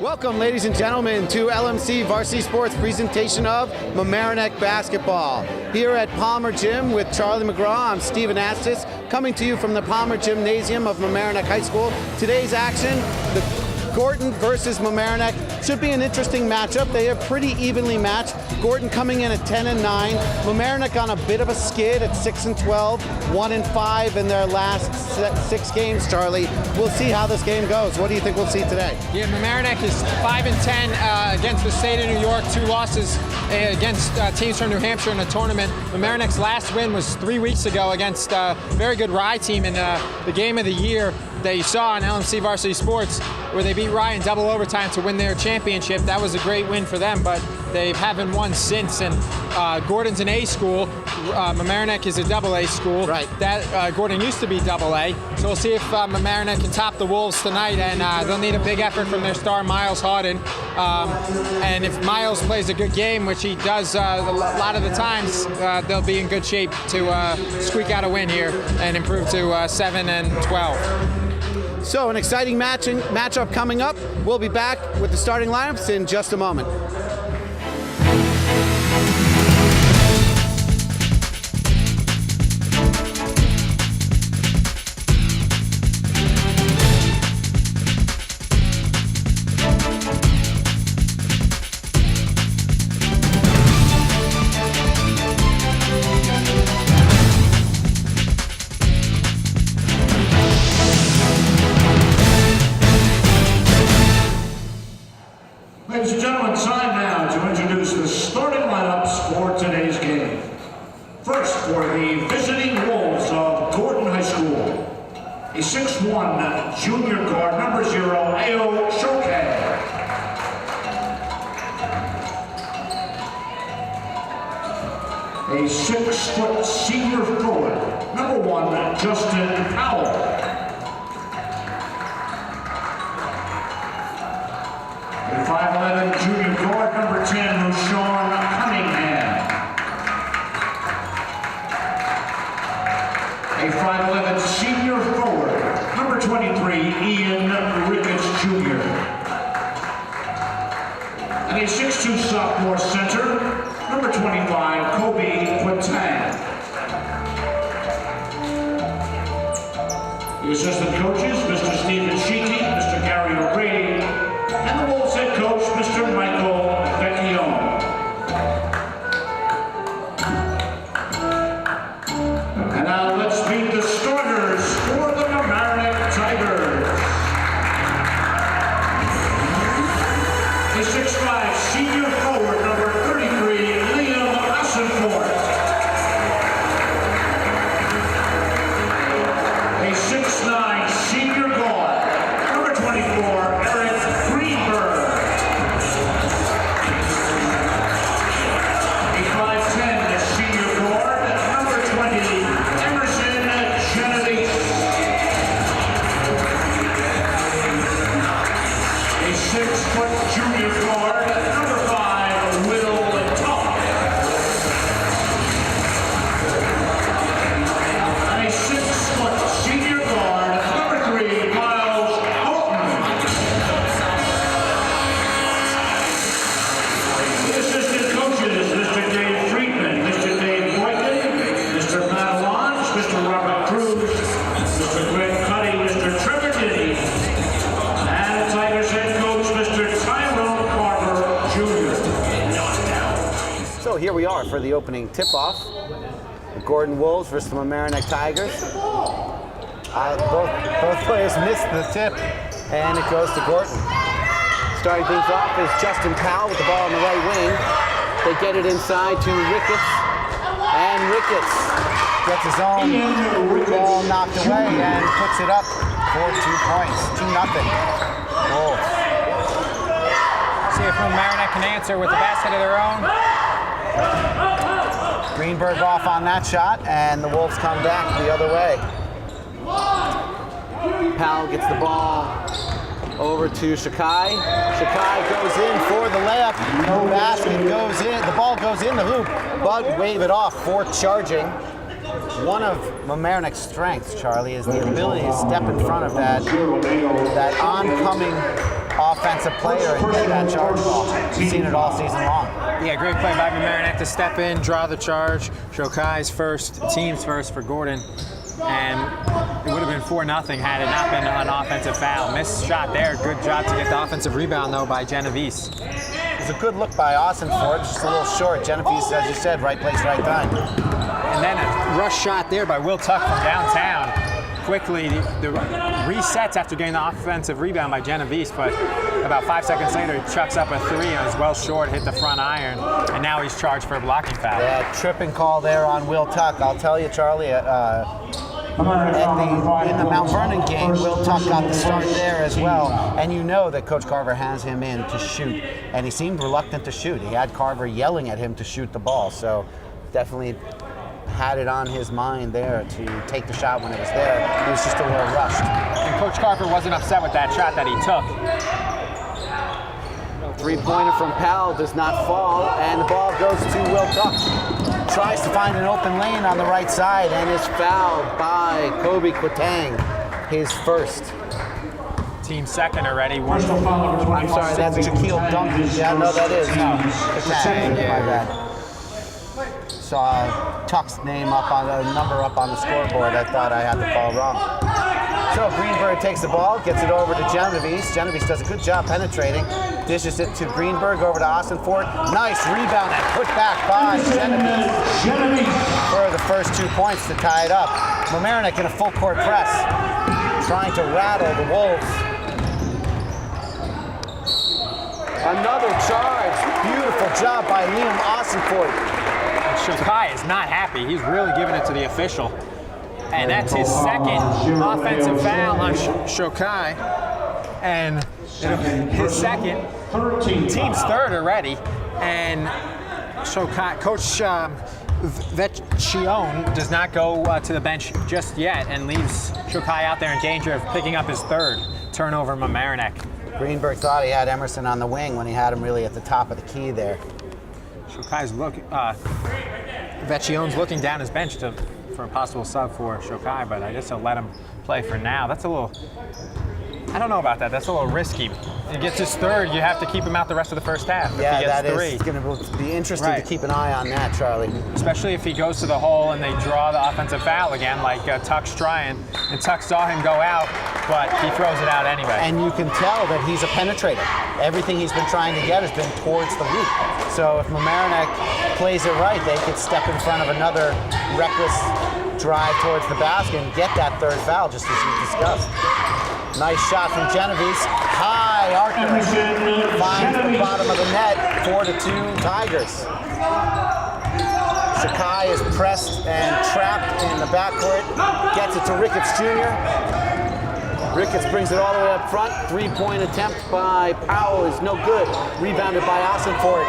Welcome, ladies and gentlemen, to LMC Varsity Sports presentation of Mamaroneck basketball. Here at Palmer Gym with Charlie McGraw, I'm Stephen Astis, coming to you from the Palmer Gymnasium of Mamaroneck High School. Today's action, the Gorton versus Mamaroneck. Should be an interesting matchup. They are pretty evenly matched. Gorton coming in at 10-9. Mamaroneck on a bit of a skid at 6-12, 1-5 in their last 6 games, Charlie. We'll see how this game goes. What do you think we'll see today? Yeah, Mamaroneck is 5-10 against the state of New York, 2 losses against teams from New Hampshire in the tournament. Mamaroneck's last win was 3 weeks ago against a very good Rye team in the game of the year that you saw on LMC Varsity Sports, where they beat Rye in double overtime to win their championship. That was a great win for them, but they haven't won since. And Gorton's an A school. Mamaroneck is a double A school. Right. That Gorton used to be double A. So we'll see if Mamaroneck can top the Wolves tonight, and they'll need a big effort from their star Miles Harden. And if Miles plays a good game, which he does a lot of the times, they'll be in good shape to squeak out a win here and improve to 7-12. So an exciting matchup coming up. We'll be back with the starting lineups in just a moment. Ladies and gentlemen, time now to introduce the starting lineups for today's game. First, for the visiting Wolves of Gorton High School, a 6'1" junior guard, number 0, Ao Shoke. A 6-foot senior forward, number 1, Justin Powell. A 5'11" junior guard, number 10, Rashawn Cunningham. A 5'11" senior forward, number 23, Ian Ricketts Jr. And a 6'2" sophomore center, number 25, Kobe Quintang. The assistant coaches, Mr. Stephen Sheehy, Mr. Gary O'Grady, and the Wolves head coach, Mr. Michael Vecchione. And now let's meet the starters for the Mamaroneck Tigers. A 6'5" senior forward, number 33, Liam Assenfort. A 6'9" senior guard, number 24, Eric Greenberg. A 5'10" senior guard, number 20, Emerson Genovese. A 6-foot junior guard, number 5, Will Tuck. And a 6-foot senior guard, number 3, Miles Gorton. The assistant coaches, Mr. Dave Friedman, Mr. Dave Boykin, Mr. Matt Alonge, Mr. Robert Cruz, Mr. Greg Cuddy, Mr. Trevor Diddy, and the Tigers head coach, Mr. Tyrone Carver Jr. So here we are for the opening tip-off. The Gorton Wolves versus the Mamaroneck Tigers. Both players missed the tip, and it goes to Gorton. Starting things off is Justin Powell with the ball on the right wing. They get it inside to Ricketts, and Ricketts gets his own ball knocked away and puts it up for 2 points, 2-0. Wolves. See if Mamaroneck can answer with a basket of their own. Greenberg off on that shot, and the Wolves come back the other way. Powell gets the ball over to Shakai. Shakai goes in for the layup. The basket goes in. The ball goes in the hoop, but wave it off for charging. One of Mamaroneck's strengths, Charlie, is the ability to step in front of that oncoming offensive player and get that charge ball. We've seen it all season long. Yeah, great play by Mamaroneck to step in, draw the charge. Shokai's first, team's first for Gorton. And it would have been 4-0 had it not been an offensive foul. Missed shot there. Good job to get the offensive rebound, though, by Genovese. It was a good look by Austin Ford, just a little short. Genovese, as you said, right place, right time. And then a rush shot there by Will Tuck from downtown. Quickly, the resets after getting the offensive rebound by Genovese, but about 5 seconds later, he chucks up a three and was well short, hit the front iron, and now he's charged for a blocking foul. Yeah, tripping call there on Will Tuck. I'll tell you, Charlie, in the Mount Vernon game, Will Tuck got the start there as well, and you know that Coach Carver has him in to shoot, and he seemed reluctant to shoot. He had Carver yelling at him to shoot the ball, so definitely had it on his mind there to take the shot when it was there. He was just a little rushed. And Coach Carver wasn't upset with that shot that he took. Three-pointer from Powell does not fall, and the ball goes to Will Tuck. Tries to find an open lane on the right side and is fouled by Kobe Quatang, his first. Team second already. I'm sorry, that's Shaquille Duncan. Yeah, no, that is. No, Quatang, my bad. Saw Tuck's name up on the number up on the scoreboard. I thought I had the call wrong. So Greenberg takes the ball, gets it over to Genovese. Genovese does a good job penetrating. Dishes it to Greenberg, over to Austin Ford. Nice rebound and put back by Genovese for the first 2 points to tie it up. Mamaroneck in a full court press, trying to rattle the Wolves. Another charge. Beautiful job by Liam Austin Ford. Shokai is not happy. He's really giving it to the official. And that's his second offensive foul on Shokai. And his second, team's third already. And Shokai, Coach Vecchione does not go to the bench just yet and leaves Shokai out there in danger of picking up his third turnover. Mamaroneck. Greenberg thought he had Emerson on the wing when he had him really at the top of the key there. Shokai's looking, Vecchione's looking down his bench for a possible sub for Shokai, but I guess he'll let him play for now. That's a little, I don't know about that. That's a little risky. He gets his third, you have to keep him out the rest of the first half. Yeah, if he gets that three. is going to be interesting to keep an eye on that, Charlie. Especially if he goes to the hole and they draw the offensive foul again, like Tuck's trying. And Tuck saw him go out, but he throws it out anyway. And you can tell that he's a penetrator. Everything he's been trying to get has been towards the hoop. So if Mamaroneck plays it right, they could step in front of another reckless drive towards the basket and get that third foul, just as you discussed. Nice shot from Genovese. High archer. Finds the bottom of the net. 4-2 Tigers. Shokai is pressed and trapped in the backcourt. Gets it to Ricketts Jr. Ricketts brings it all the way up front. Three-point attempt by Powell is no good. Rebounded by Austin Ford.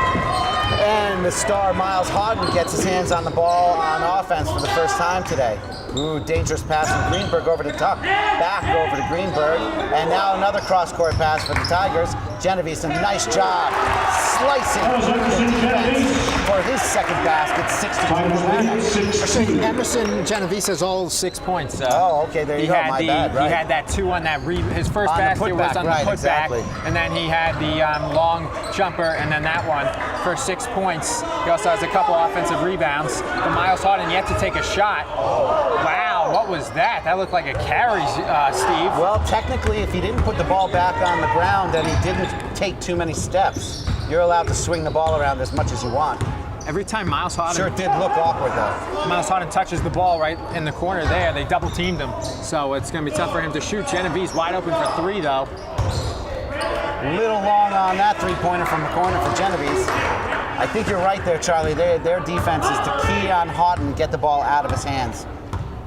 And the star Miles Houghton gets his hands on the ball on offense for the first time today. Ooh, dangerous pass from Greenberg over to Tuck. Back over to Greenberg. And now another cross-court pass for the Tigers. Genovese, a nice job slicing through the defense for his second basket, 6-2. Actually, Emerson Genovese has all 6 points. Oh, okay, there you go, my bad, right. He had that two on that, his first basket was on the putback, exactly. And then he had the long jumper, and then that one for 6 points. He also has a couple offensive rebounds. But Miles Houghton yet to take a shot. Wow, what was that? That looked like a carry, Steve. Well, technically, if he didn't put the ball back on the ground and he didn't take too many steps, you're allowed to swing the ball around as much as you want. Every time Miles Houghton... Sure, it did look awkward, though. Miles Houghton touches the ball right in the corner there. They double-teamed him, so it's going to be tough for him to shoot. Genovese wide open for three, though. Little long on that three-pointer from the corner for Genovese. I think you're right there, Charlie. Their defense is to key on Houghton, get the ball out of his hands.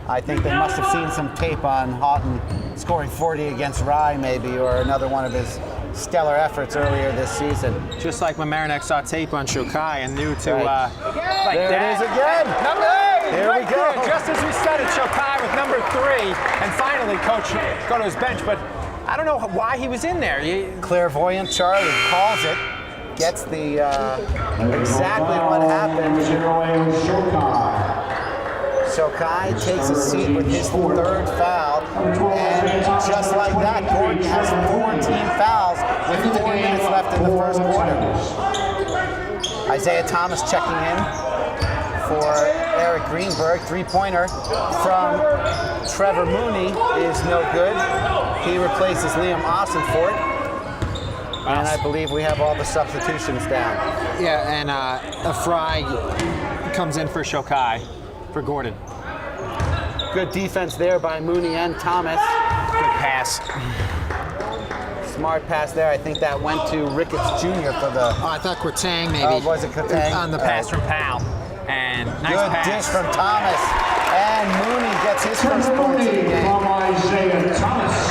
I think they must have seen some tape on Houghton scoring 40 against Rye, maybe, or another one of his stellar efforts earlier this season. Just like Mamaroneck saw tape on Shokai and knew to, like there it is again. Number 8, there right we go. There, just as we said it, Shokai with number 3, and finally Coach go to his bench, but I don't know why he was in there. Clairvoyant Charlie calls it, gets the exactly what happened. Shokai takes a seat with his third foul, and just like that, Gorton has 14 fouls with 4 minutes left in the first quarter. Isaiah Thomas checking in for Eric Greenberg. Three-pointer from Trevor Mooney is no good. He replaces Liam Ossenfort. And I believe we have all the substitutions down. Yeah, and a Fry comes in for Shokai for Gorton. Good defense there by Mooney and Thomas. Good pass. Smart pass there. I think that went to Ricketts Jr. for the... Oh, I thought Quatang maybe. Was it Quatang? On the pass from Powell. And nice good pass. dish from Thomas. And Mooney gets his first points in the game.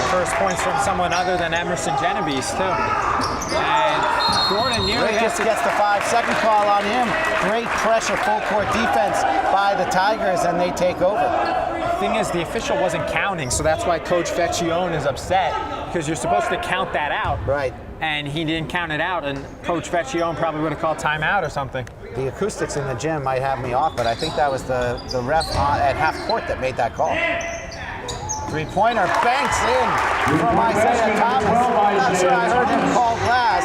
First points from someone other than Emerson Genovese, too. And Gorton nearly Ricketts gets the 5-second call on him. Great pressure, full court defense by the Tigers, and they take over. The thing is, the official wasn't counting, so that's why Coach Vecchione is upset, because you're supposed to count that out. Right. And he didn't count it out, and Coach Vecchione probably would have called timeout or something. The acoustics in the gym might have me off, but I think that was the ref at half court that made that call. Three-pointer banks in from Isaiah Thomas. Not sure I heard him call glass.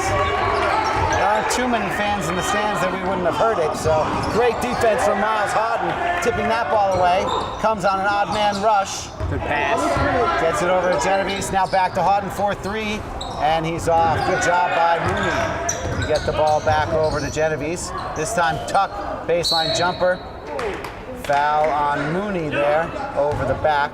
There aren't too many fans in the stands that we wouldn't have heard it, so great defense from Miles Houghton, tipping that ball away. Comes on an odd man rush. Good pass. Gets it over to Genovese. Now back to Houghton for 3, and he's off. Good job by Mooney to get the ball back over to Genovese. This time Tuck, baseline jumper. Foul on Mooney there over the back.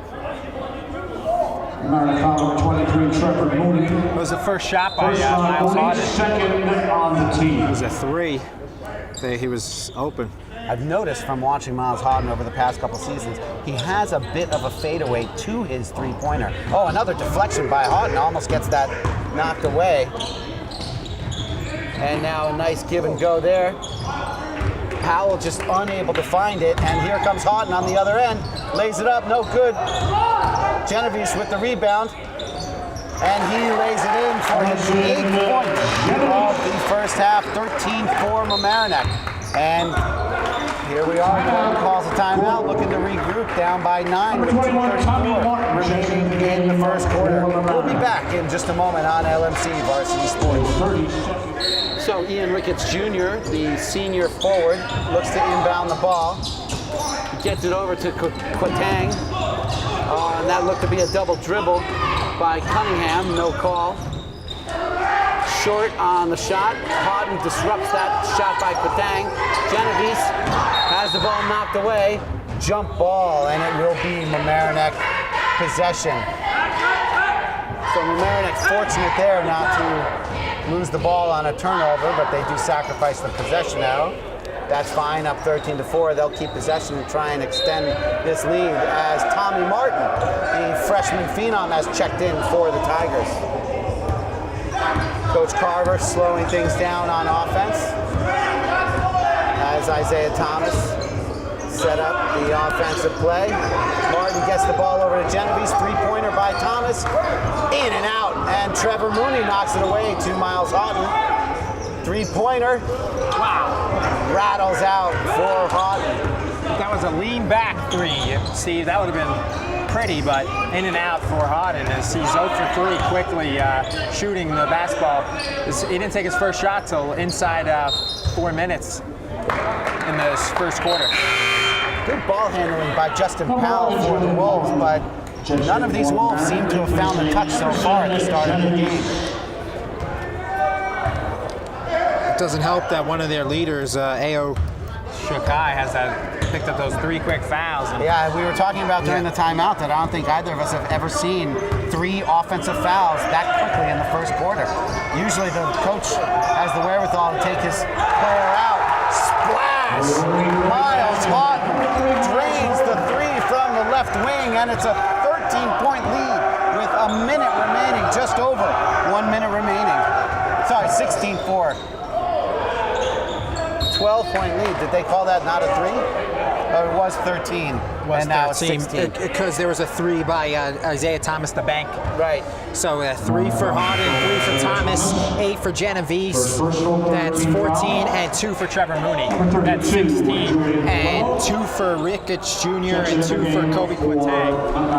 23, Trevor Mooney. It was the first shot by Miles Houghton. Second on the team. It was a 3. He was open. I've noticed from watching Miles Houghton over the past couple seasons, he has a bit of a fadeaway to his three-pointer. Oh, another deflection by Houghton, almost gets that knocked away. And now a nice give and go there. Powell just unable to find it, and here comes Houghton on the other end. Lays it up, no good. Genovese with the rebound, and he lays it in for his 8th point of the first half, 13-4 Mamaroneck. And here we are, Gorton calls a timeout, looking to regroup, down by 9 with 2:34 remaining in the first quarter. We'll be back in just a moment on LMC Varsity Sports. So Ian Ricketts Jr., the senior forward, looks to inbound the ball. He gets it over to Quatang. And that looked to be a double dribble by Cunningham, no call. Short on the shot. Houghton disrupts that shot by Quatang. Genovese has the ball knocked away. Jump ball, and it will be Mamaroneck possession. So Mamaroneck's fortunate there not to lose the ball on a turnover, but they do sacrifice the possession now. That's fine, up 13-4. They'll keep possession and try and extend this lead as Tommy Martin, the freshman phenom, has checked in for the Tigers. Coach Carver slowing things down on offense as Isaiah Thomas set up the offensive play. Martin gets the ball over to Genovese. Three-pointer by Thomas. In and out, and Trevor Mooney knocks it away to Miles Houghton. Three-pointer. Wow. Rattles out for Houghton. That was a lean back 3, Steve. That would have been pretty, but in and out for Houghton as he's 0 for 3 quickly shooting the basketball. He didn't take his first shot till inside 4 minutes in the first quarter. Good ball handling by Justin Powell for the Wolves, but none of these Wolves seem to have found the touch so far at the start of the game. Doesn't help that one of their leaders, A.O. Shokai, has picked up those 3 quick fouls. Yeah, we were talking about during the timeout that I don't think either of us have ever seen 3 offensive fouls that quickly in the first quarter. Usually the coach has the wherewithal to take his player out. Splash! Miles Houghton drains the 3 from the left wing, and it's a 13-point lead with a minute remaining, just over 1 minute remaining. Sorry, 16-4. 12-point lead. Did they call that not a 3? Or it was 13, and now it's 16. Because there was a 3 by Isaiah Thomas, the bank. Right. So 3 for Houghton, 3 for Thomas, 8 for Genovese. That's 14, and 2 for Trevor Mooney. That's 16, and 2 for Ricketts Jr., and 2 for Kobe Quatang.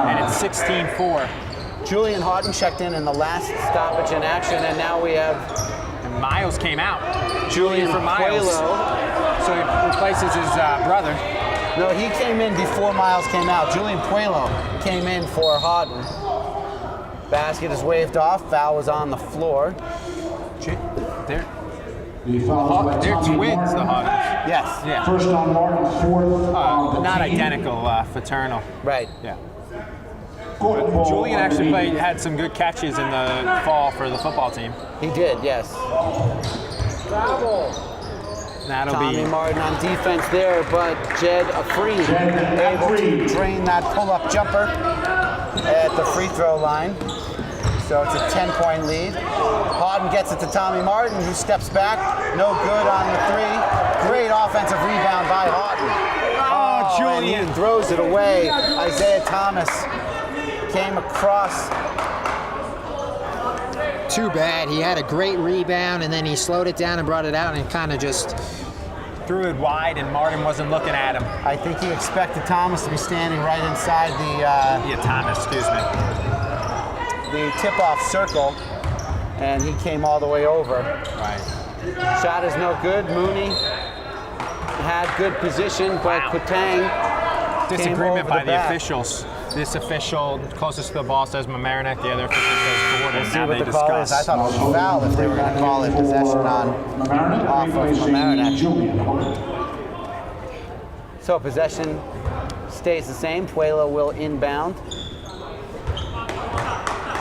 And it's 16-4. Julian Houghton checked in the last stoppage in action, and now we have And Miles came out. Julian for Miles. Puelo. So he replaces his brother. No, he came in before Miles came out. Julian Puelo came in for Houghton. Basket is waved off. Foul was on the floor. They're The foul is by they're Tommy twins, Martin. the Houghtons. Yes. Yeah. First on Martin, fourth on the Not team. identical, fraternal. Right. Yeah. Gorton ball Julian actually underneath. had some good catches in the fall for the football team. He did, yes. That'll Tommy be Martin on defense there, but Jed Afreed Jed able to Afreed. drain that pull-up jumper at the free throw line. So it's a 10-point lead. Houghton gets it to Tommy Martin, who steps back. No good on the three. Great offensive rebound by Houghton. Oh, And Julian. he throws it away. Isaiah Thomas came across. Too bad. He had a great rebound, and then he slowed it down and brought it out and kind of just... threw it wide, and Martin wasn't looking at him. I think he expected Thomas to be standing right inside Yeah, Thomas, excuse me. the tip-off circle, and he came all the way over. Right. Shot is no good. Mooney had good position, but Wow. Kutang Disagreement over by the the back. officials. This official closest to the ball says Mamaroneck, the other official says Gorton. See Now what they the call is. I discuss. thought it was a foul if they were going to call it possession on Mamaroneck off of replacing Mamaroneck. Julian Houghton. So possession stays the same. Puelo will inbound.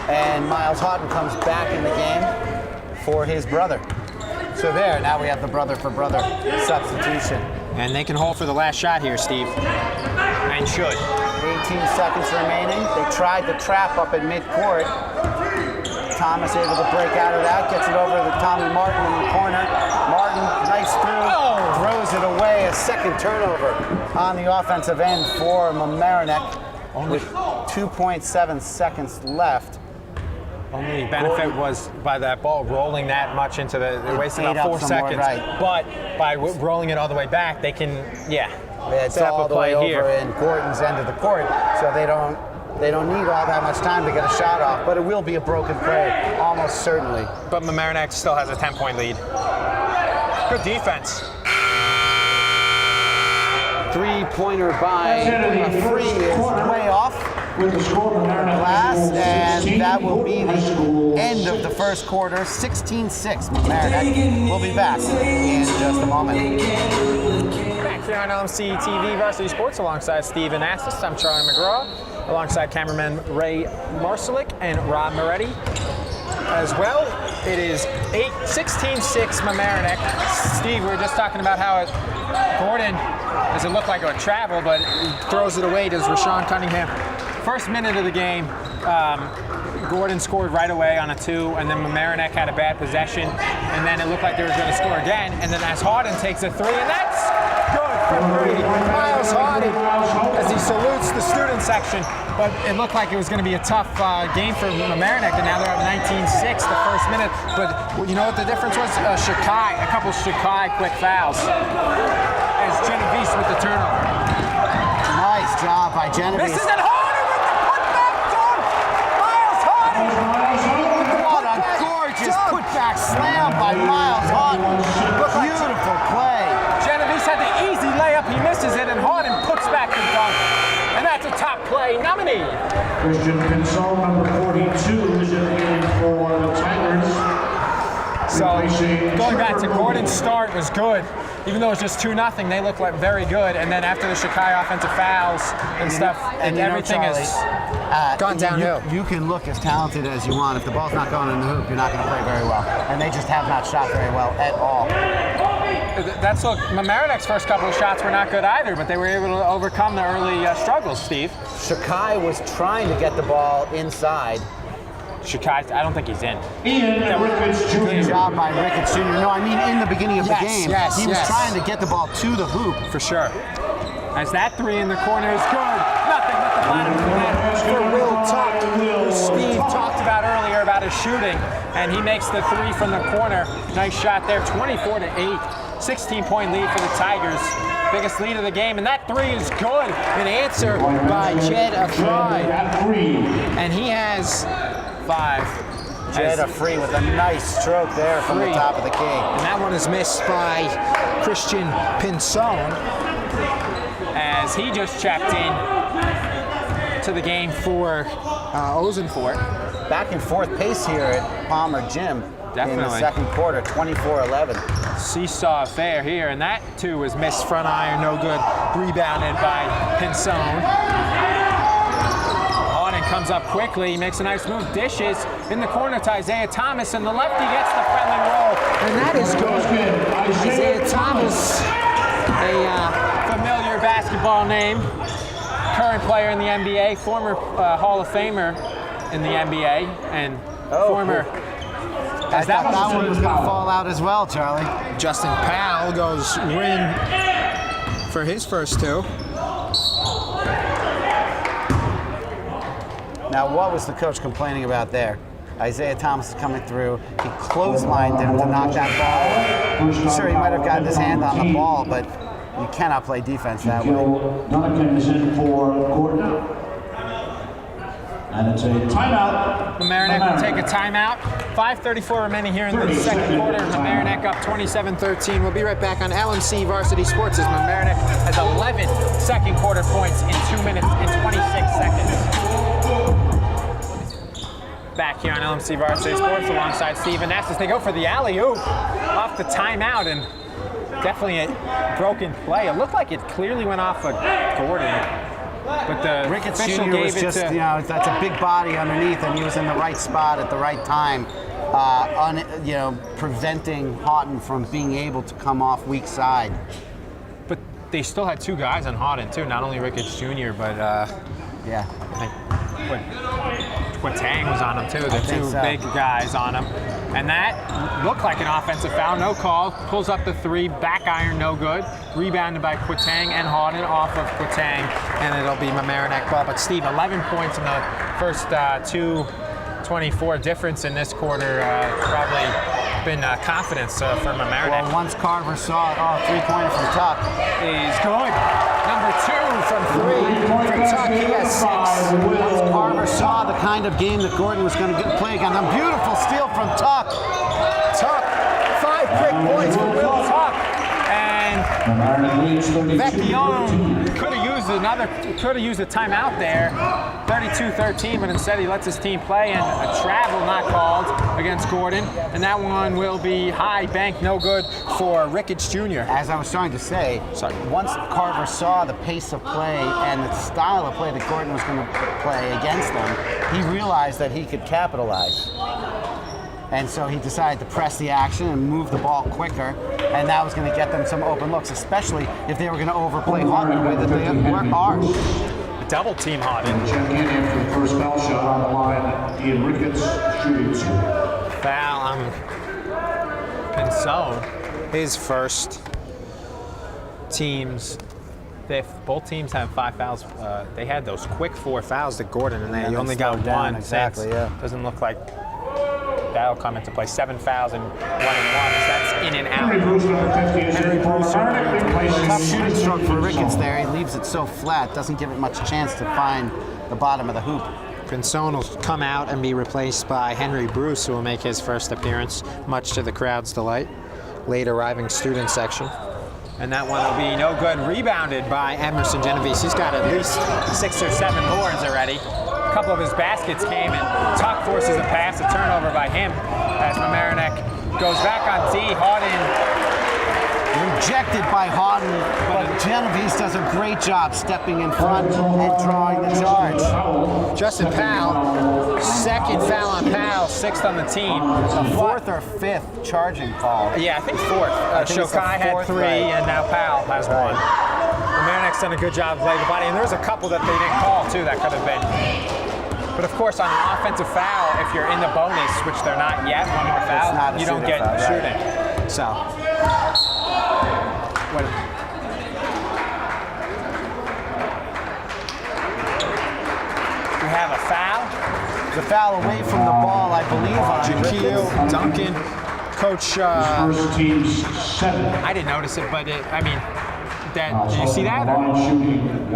And Miles Houghton comes back in the game for his brother. So there, now we have the brother for brother substitution. And they can hold for the last shot here, Steve. And should. 18 seconds remaining. They tried the trap up at midcourt. Thomas able to break out of that, gets it over to Tommy Martin in the corner. Martin, nice through, throws it away. A second turnover on the offensive end for Mamaroneck with 2.7 seconds left. Only benefit was by that ball rolling that much into the. They wasted ate about up 4 some more, seconds. right. But by rolling it all the way back, they can, It's set up all a the way play here. over in Gorton's end of the court, so they don't need all that much time to get a shot off, but it will be a broken play, almost certainly. But Mamaroneck still has a 10-point lead. Good defense. Three-pointer by Free is way off. With the score, Mamaroneck Glass, and that will be High the School end of the first quarter. 16-6. Mamaroneck will be back in just a moment. Back here on LMC TV Varsity Sports alongside Steven Astis. I'm Charlie McGraw, alongside cameraman Ray Marcelik and Rob Moretti. As well, it is 16-6 Mamaroneck. Steve, we were just talking about how Gorton doesn't look like a travel, but he throws it away. Does Rashawn Cunningham? First minute of the game, Gorton scored right away on a 2, and then Mamaroneck had a bad possession, and then it looked like they were going to score again, and then as Houghton takes a 3, and that's good for 3. Miles Houghton, as he salutes the student section, but it looked like it was going to be a tough game for Mamaroneck, and now they're up 19-6 the first minute. But you know what the difference was? A couple Shikai quick fouls. As Genovese with the turnover. Nice job by Genovese. This is it, Houghton with the putback dunk! Miles Houghton! What a gorgeous putback slam by Miles Houghton. Beautiful play. Genovese had the easy layup, he misses it, and Houghton puts back the dunk. And that's a top play nominee. Christian Pinsall, number 42, is in the game for the Tigers. So going back to Gorton's start was good. Even though it's just 2-0, they look like very good. And then after the Shikai offensive fouls and stuff, and you know, everything Charlie, has gone downhill. You can look as talented as you want. If the ball's not going in the hoop, you're not going to play very well. And they just have not shot very well at all. That's look. Mamaroneck's first couple of shots were not good either, but they were able to overcome the early struggles. Steve, Shikai was trying to get the ball inside. Shikai, I don't think he's in. Ian Ricketts Jr. Good job by Ricketts Jr. No, I mean in the beginning of the game. He was yes. trying to get the ball to the hoop. For sure. As that 3 in the corner is good. Nothing but the bottom of the net for Will Tuck, who Steve talked about earlier about his shooting. And he makes the 3 from the corner. Nice shot there, 24-8. 16-point lead for the Tigers. biggest lead of the game, and that three is good. An answer by Jed Afry. And he has 5. Jed Afry with a nice stroke there from the top of the key. And that one is missed by Christian Pinson, as he just checked in to the game for Ozenfort. Back and forth pace here at Palmer Gym. Definitely. In the second quarter, 24-11. Seesaw affair here, and that too was missed front iron, no good. Rebounded by Pinson. Harden comes up quickly, makes a nice move, dishes in the corner to Isaiah Thomas, and the lefty gets the friendly roll, and that is good. Isaiah Thomas, a familiar basketball name, current player in the NBA, former Hall of Famer in the NBA, and former. I thought that one was going to fall out as well, Charlie. Justin Powell goes win for his first 2. Now, what was the coach complaining about there? Isaiah Thomas is coming through. He clotheslined him to knock that ball away. Sure, he might have gotten his hand on the ball, but you cannot play defense that way. Duncan is in for Gorton. And it's a timeout. Mamaroneck will take a timeout. 5:34 remaining here in the second quarter. Mamaroneck up 27-13. We'll be right back on LMC Varsity Sports as Mamaroneck has 11 second quarter points in 2 minutes and 26 seconds. Back here on LMC Varsity Sports alongside Steve and Estes. They go for the alley-oop off the timeout, and definitely a broken play. It looked like it clearly went off of Gorton. But the Ricketts official Jr. gave was it just, to, that's a big body underneath, and he was in the right spot at the right time, preventing Houghton from being able to come off weak side. but they still had 2 guys on Houghton too, not only Ricketts Jr., but Yeah. I think Quatang was on him too, the 2 big guys on him. And that looked like an offensive foul, no call. Pulls up the 3, back iron, no good. Rebounded by Quatang and Houghton off of Quatang, and it'll be Mamaroneck ball. But Steve, 11 points in the first 2:24 difference in this quarter. Probably been confidence for Mamaroneck. Well, once Carver saw it, 3-pointer from Tuck. Is good. Number 2 from 3 from Tuck. He has 6. Once Carver saw the kind of game that Gorton was going to play against, a beautiful steal from Tuck. Tuck, 5 quick points for Will Tuck, and Vecchione could have used a timeout there, 32-13, but instead he lets his team play, and a travel not called against Gorton, and that one will be high bank, no good for Ricketts Jr. As I was trying to say, once Carver saw the pace of play and the style of play that Gorton was going to play against them, he realized that he could capitalize. And so he decided to press the action and move the ball quicker, and that was going to get them some open looks, especially if they were going to overplay Houghton the way that they are. Double team Houghton. Check in after the first foul shot on the line. Ian Ricketts shooting 2. Foul on Pinson, his first. Teams, both teams have 5 fouls. They had those quick 4 fouls to Gorton, and they only got 1. Exactly, yeah. Doesn't look like that'll come into play. 7 fouls and 1 and 1. That's in and out. Tough shooting stroke for Ricketts there. He leaves it so flat, doesn't give it much chance to find the bottom of the hoop. Pinson will come out and be replaced by Henry Bruce, who will make his first appearance, much to the crowd's delight. Late arriving student section. And that one will be no good. Rebounded by Emerson Genovese. He's got at least 6 or 7 boards already. A couple of his baskets came, and Tuck forces a pass, a turnover by him as Mamaroneck goes back on D. Houghton. Rejected by Houghton, but Genovese does a great job stepping in front and drawing the charge. Justin Powell, 2nd foul on Powell, 6th on the team. The 4th or 5th charging call. Yeah, I think 4th. Shokai had 3, and now Powell has 1. Mamaroneck's done a good job of laying the body, and there's a couple that they didn't call too that could have been. But of course, on an offensive foul, if you're in the bonus, which they're not yet, 1 more foul, you don't get shooting. So. We have a foul. The foul away from the ball, I believe, on Jaquil Duncan. Coach, First team's 7. I didn't notice it, but Did you see that?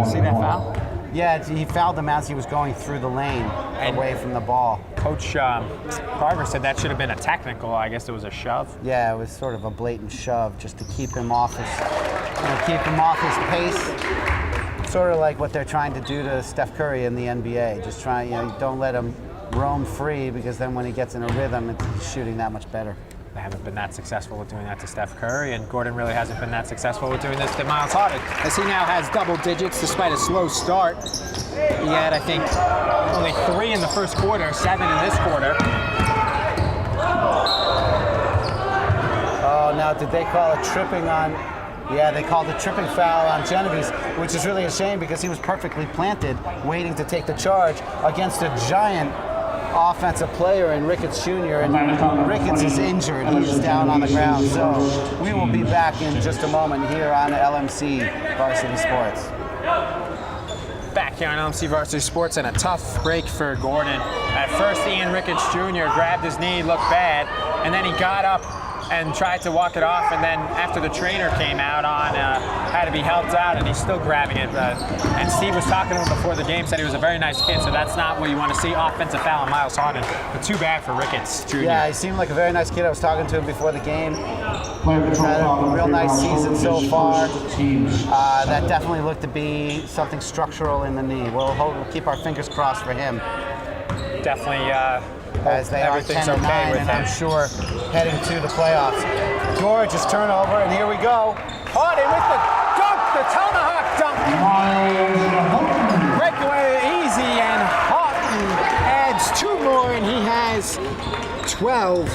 See that foul? Yeah, he fouled him as he was going through the lane away from the ball. Coach Carver said that should have been a technical. I guess it was a shove. Yeah, it was sort of a blatant shove just to keep him off his pace. Sort of like what they're trying to do to Steph Curry in the NBA. Just don't let him roam free, because then when he gets in a rhythm, he's shooting that much better. They haven't been that successful with doing that to Steph Curry, and Gorton really hasn't been that successful with doing this to Miles Harden, as he now has double digits despite a slow start. He had, I think, only 3 in the first quarter, 7 in this quarter. Oh, now did they call a tripping on? Yeah, they called a tripping foul on Genovese, which is really a shame because he was perfectly planted, waiting to take the charge against a giant offensive player in Ricketts Jr. and Ricketts is injured. He's down on the ground. So we will be back in just a moment here on LMC Varsity Sports. Back here on LMC Varsity Sports, and a tough break for Gorton. At first, Ian Ricketts Jr. grabbed his knee, looked bad, and then he got up and tried to walk it off, and then after the trainer came out had to be helped out, and he's still grabbing it. And Steve was talking to him before the game, said he was a very nice kid, so that's not what you want to see. Offensive foul on Miles Harden, but too bad for Ricketts Jr. Yeah, he seemed like a very nice kid. I was talking to him before the game. He's had a real nice season so far. That definitely looked to be something structural in the knee. We'll keep our fingers crossed for him. Definitely. As they are 10-9, and I'm sure heading to the playoffs. Gorgeous turnover, and here we go. Harden with the dunk, the tomahawk dunk. Breakaway easy, and Harden adds 2 more, and he has 12.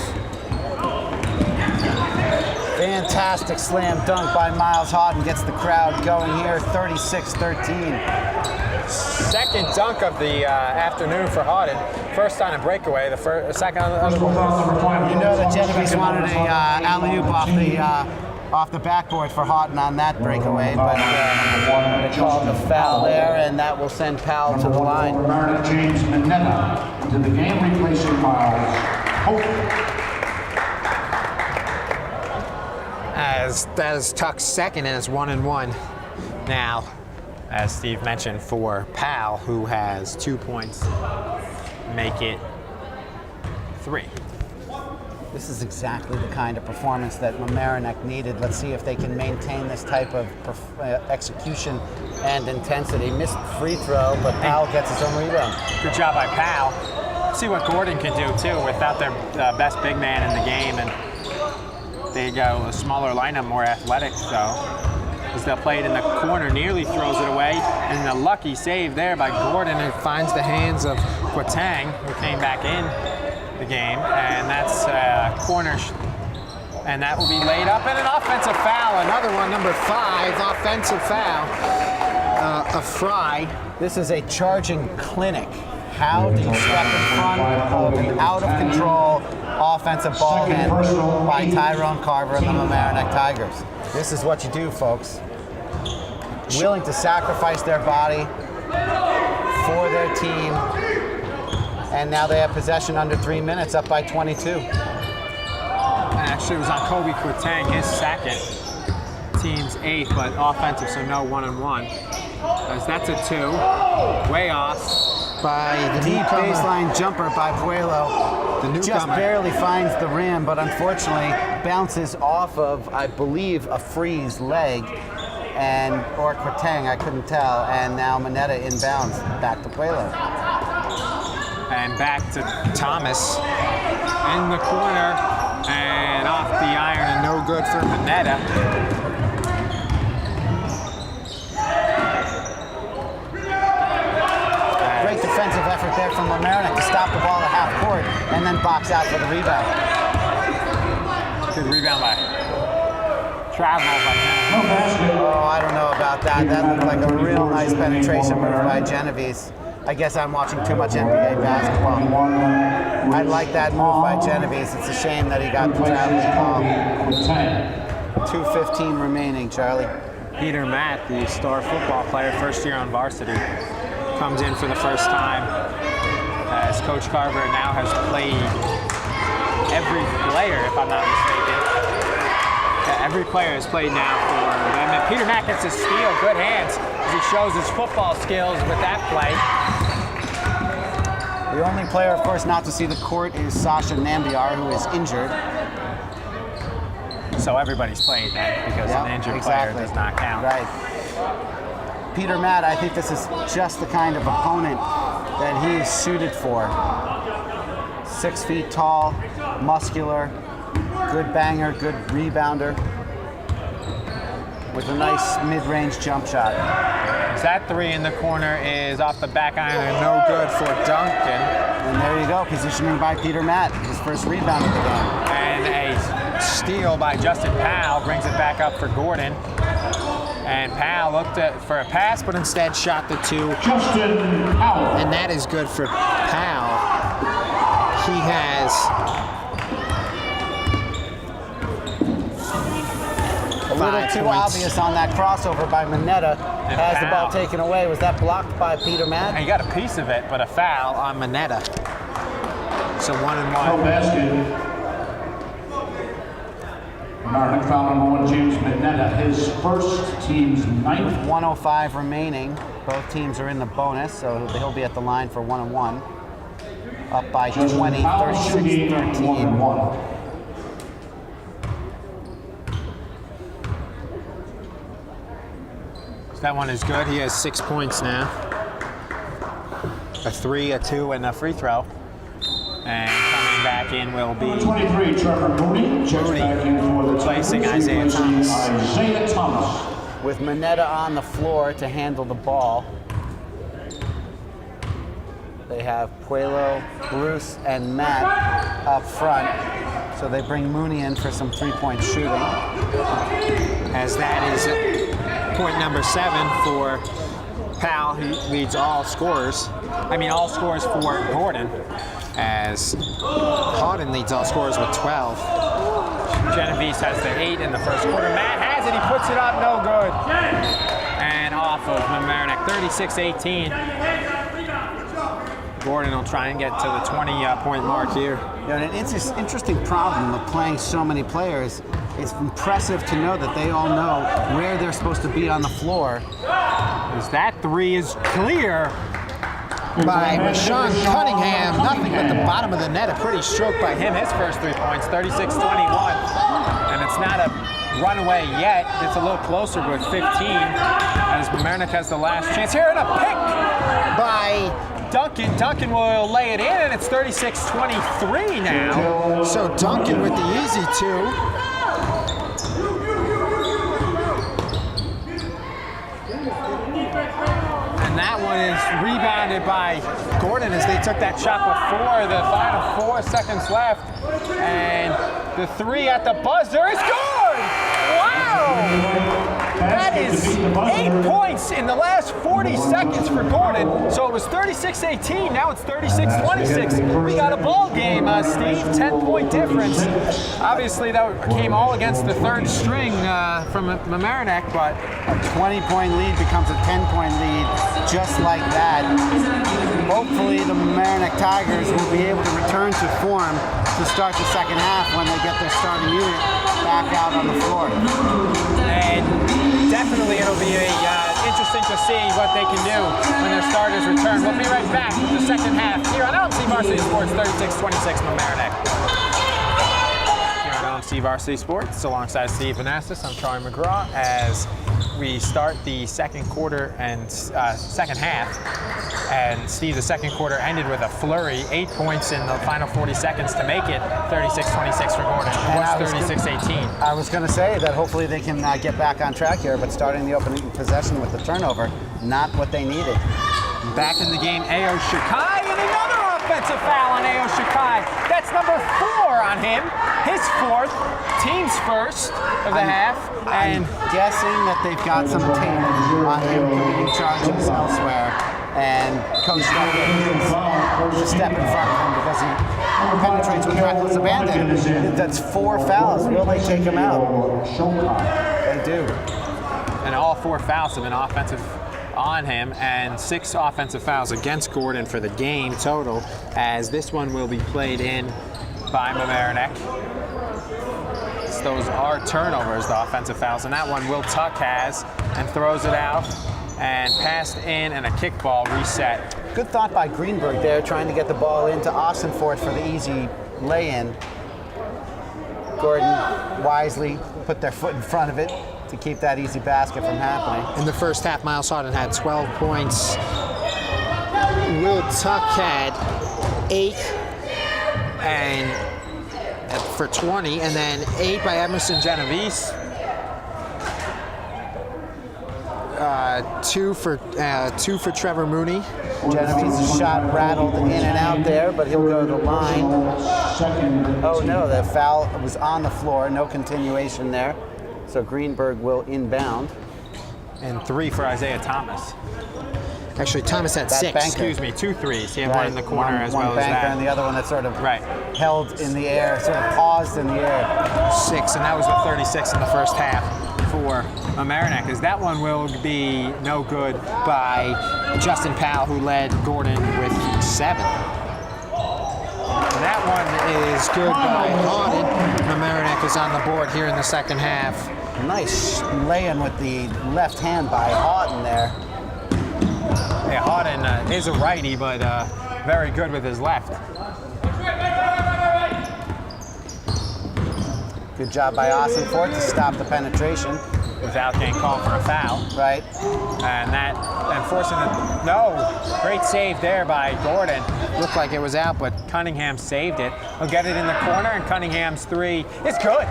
Fantastic slam dunk by Miles Harden, gets the crowd going here, 36-13. Second dunk of the afternoon for Harden. First on a breakaway, the second on the other one. You know that Genovese wanted a alley-oop off the backboard for Harden on that breakaway, but they called the foul there, and that will send Powell to the line. James Mineta into the game, replacing Miles Hope. As that is Tuck's second, and it's 1-1 now, as Steve mentioned, for Powell, who has 2 points, make it 3. This is exactly the kind of performance that Mamaroneck needed. Let's see if they can maintain this type of execution and intensity. Missed free throw, but Powell gets his own rebound. Good job by Powell. See what Gorton can do too without their best big man in the game, and they go a smaller lineup, more athletic though. As they'll play it in the corner, nearly throws it away, and a lucky save there by Gorton, who finds the hands of Quatang, who came back in the game, and that's corner, and that will be laid up, and an offensive foul, another one, number 5, offensive foul, a Fry. This is a charging clinic. How do you step in front of an out-of-control offensive ball handle by Tyrone Carver and the Mamaroneck Tigers? This is what you do, folks. Willing to sacrifice their body for their team, and now they have possession under 3 minutes, up by 22. And actually, it was on Kobe Quatang, his second, team's 8th, but offensive, so no 1-on-1. As that's a 2, way off. By the deep baseline jumper by Puelo. The newcomer just barely finds the rim, but unfortunately bounces off of, I believe, a Free's leg, or Quatang, I couldn't tell, and now Mineta inbounds back to Puelo. And back to Thomas in the corner, and off the iron, and no good for Mineta. Defensive effort there from Mamaroneck to stop the ball at half court and then box out for the rebound. Good rebound by Travel by Genovese. Oh, I don't know about that. That looked like a real nice penetration move by Genovese. I guess I'm watching too much NBA basketball. I like that move by Genovese. It's a shame that he got the traveling call. 2:15 remaining, Charlie. Peter Matt, the star football player, first year on varsity, comes in for the first time, as Coach Carver now has played every player, if I'm not mistaken, every player has played now for them. And Peter Mack gets his steal, good hands, as he shows his football skills with that play. The only player, of course, not to see the court is Sasha Nambiar, who is injured. So everybody's played that because an injured player does not count. Right. Peter Matt, I think this is just the kind of opponent that he is suited for. 6 feet tall, muscular, good banger, good rebounder, with a nice mid-range jump shot. That three in the corner is off the back iron and no good for Duncan. And there you go, positioning by Peter Matt, his first rebound of the game. And a steal by Justin Powell brings it back up for Gorton. And Powell looked for a pass, but instead shot the two. Justin Powell. And that is good for Powell. He has a little too obvious on that crossover by Mineta. Has the ball taken away. Was that blocked by Peter Matt? And he got a piece of it, but a foul on Mineta. So 1-and-1. No basket. Mamaroneck foul number 1, James Mineta, his first team's 9th. 1:05 remaining. Both teams are in the bonus, so he'll be at the line for 1-and-1. Up by 20, 36-13. 1-and-1. That one is good. He has 6 points now. A 3, a 2, and a free throw. And coming back in will be 23, Trevor Mooney. Checks back in for the replacing Isaiah Thomas. Isaiah Thomas. With Mineta on the floor to handle the ball. They have Puelo, Bruce, and Matt up front. So they bring Mooney in for some three-point shooting. As that is point number 7 for Powell, who leads all scorers. All scorers for Gorton, as Houghton leads all scorers with 12. Genovese has the 8 in the first quarter. Matt has it, he puts it up, no good. And off of Mamaroneck, 36-18. Gorton will try and get to the 20-point mark here. And an interesting problem of playing so many players. It's impressive to know that they all know where they're supposed to be on the floor. As that 3 is clear by Rashawn Cunningham. Nothing but the bottom of the net. A pretty stroke by him. His first 3 points, 36-21. And it's not a runaway yet. It's a little closer with 15. As Mamaroneck has the last chance here, and a pick by Duncan. Duncan will lay it in, and it's 36-23 now. So Duncan with the easy 2. And that one is rebounded by Gorton as they took that shot before the final 4 seconds left. And the 3 at the buzzer is good! Wow! That is 8 points in the last 40 seconds for Gorton. So it was 36-18, now it's 36-26. We got a ball game, Steve, 10-point difference. Obviously that came all against the third string from Mamaroneck, but a 20-point lead becomes a 10-point lead just like that. Hopefully the Mamaroneck Tigers will be able to return to form to start the second half when they get their starting unit back out on the floor. And definitely it'll be interesting to see what they can do when their starters return. We'll be right back with the second half here on LMC Varsity Sports, 36-26 Mamaroneck. Here on LMC Varsity Sports, alongside Steve Anastas, I'm Charlie McGraw, as we start the second quarter and second half. And Steve, the second quarter ended with a flurry, 8 points in the final 40 seconds to make it 36-26 for Gorton. It was 36-18. I was going to say that hopefully they can get back on track here, but starting the opening possession with the turnover, not what they needed. Back in the game, Ayo Shikai, and another offensive foul on Ayo Shikai. That's number 4 on him. His 4th, team's first of the half. And I'm guessing that they've got some tape on him committing charges elsewhere. And Coach Duncan to step in front of him because he penetrates with reckless abandon. That's 4 fouls. Will they take him out? They do. And all 4 fouls have been offensive on him, and 6 offensive fouls against Gorton for the game total, as this one will be played in by Mamaroneck. those are turnovers, the offensive fouls, and that one Will Tuck has and throws it out and passed in and a kickball reset. Good thought by Greenberg there, trying to get the ball into Austinfort for the easy lay-in. Gorton wisely put their foot in front of it to keep that easy basket from happening. In the first half, Miles Harden had 12 points. Will Tuck had 8 and for 20, and then 8 by Emerson Genovese. 2 for Trevor Mooney. Genovese's shot rattled in and out there, but he'll go to the line. Oh no, the foul was on the floor, no continuation there. So Greenberg will inbound. And 3 for Isaiah Thomas. Actually, Thomas had That 6. banker. Excuse me, 2 threes. He had one in the corner as well one as banker that. and the other one that sort of Right. held in the air, sort of paused in the air. 6, and that was the 36 in the first half for Mamaroneck, as that one will be no good by Justin Powell, who led Gorton with 7. and that one Is good by Harden. Mamaroneck is on the board here in the second half. Nice lay-in with the left hand by Houghton there. Yeah, Harden is a righty, but very good with his left. Good job by Austinfort to stop the penetration. Without getting called for a foul. Right. And that, and forcing it, no, great save there by Gorton. Looked like it was out, but Cunningham saved it. He'll get it in the corner, and Cunningham's 3 is good.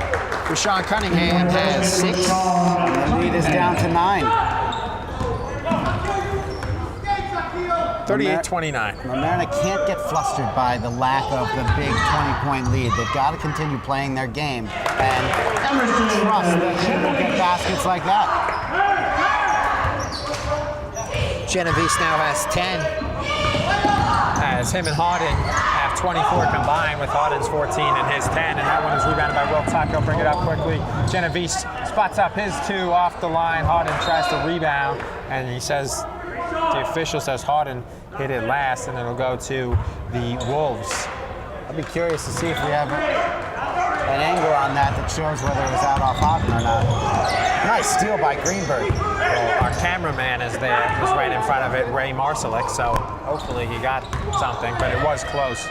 Rashawn Cunningham has 6. The lead is down to 9. 38-29. Mamaroneck can't get flustered by the lack of the big 20-point lead. They've got to continue playing their game and trust that they will get baskets like that. Genovese now has 10. As him and Harden have 24 combined, with Harden's 14 and his 10, and that one is rebounded by Will Tuck. He'll bring it up quickly. Genovese spots up his 2 off the line. Harden tries to rebound, and he says, the official says Harden hit it last, and it'll go to the Wolves. I'll be curious to see if we have an angle on that shows whether it was out off Houghton or not. Nice steal by Greenberg. Well, our cameraman is there, was right in front of it, Ray Marcelick, so hopefully he got something, but it was close.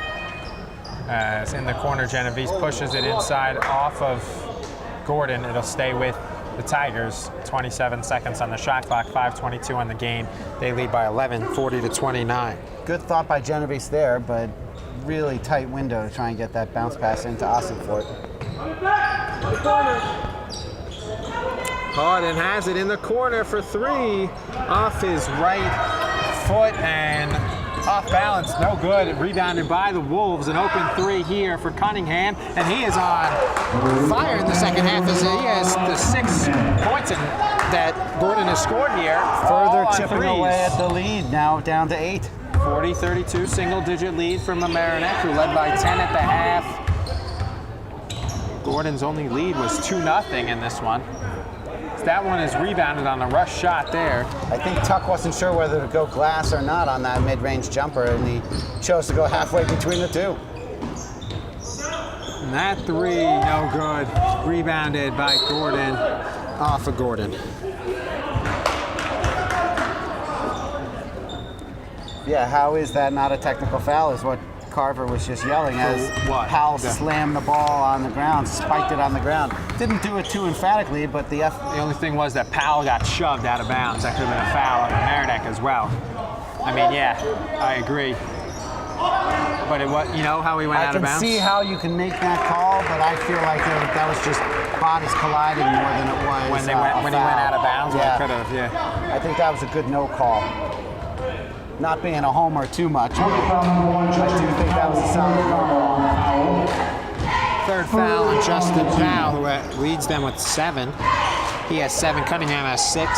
As in the corner, Genovese pushes it inside off of Gorton. It'll stay with the Tigers. 27 seconds on the shot clock, 5:22 on the game. They lead by 11, 40-29. Good thought by Genovese there, but really tight window to try and get that bounce pass into Austinfort. Harden has it in the corner for 3, off his right foot and off balance, no good. Rebounded by the Wolves, an open 3 here for Cunningham, and he is on fire in the second half as he has the 6 points that Gorton has scored here. Further all on chipping threes. away at the lead, now down to 8. 40-32, single-digit lead from Mamaroneck, who led by 10 at the half. Gordon's only lead was 2-0 in this one. That one is rebounded on a rush shot there. I think Tuck wasn't sure whether to go glass or not on that mid-range jumper, and he chose to go halfway between the 2. And that 3, no good. Rebounded by Gorton, off of Gorton. Yeah, how is that not a technical foul is what Carver was just yelling as what? Powell slammed the ball on the ground, spiked it on the ground. Didn't do it too emphatically, but the The only thing was that Powell got shoved out of bounds. That could have been a foul on Mamaroneck as well. I mean, yeah, I agree. But it was, you know how he went out of bounds? I can see how you can make that call, but I feel like that was just bodies colliding more than it was when he went out of bounds. Yeah. Could have, yeah. I think that was a good no call. Not being a homer too much, but I do think that was a solid no call. Third foul on Justin Powell, who leads them with 7. He has 7. Cunningham has 6.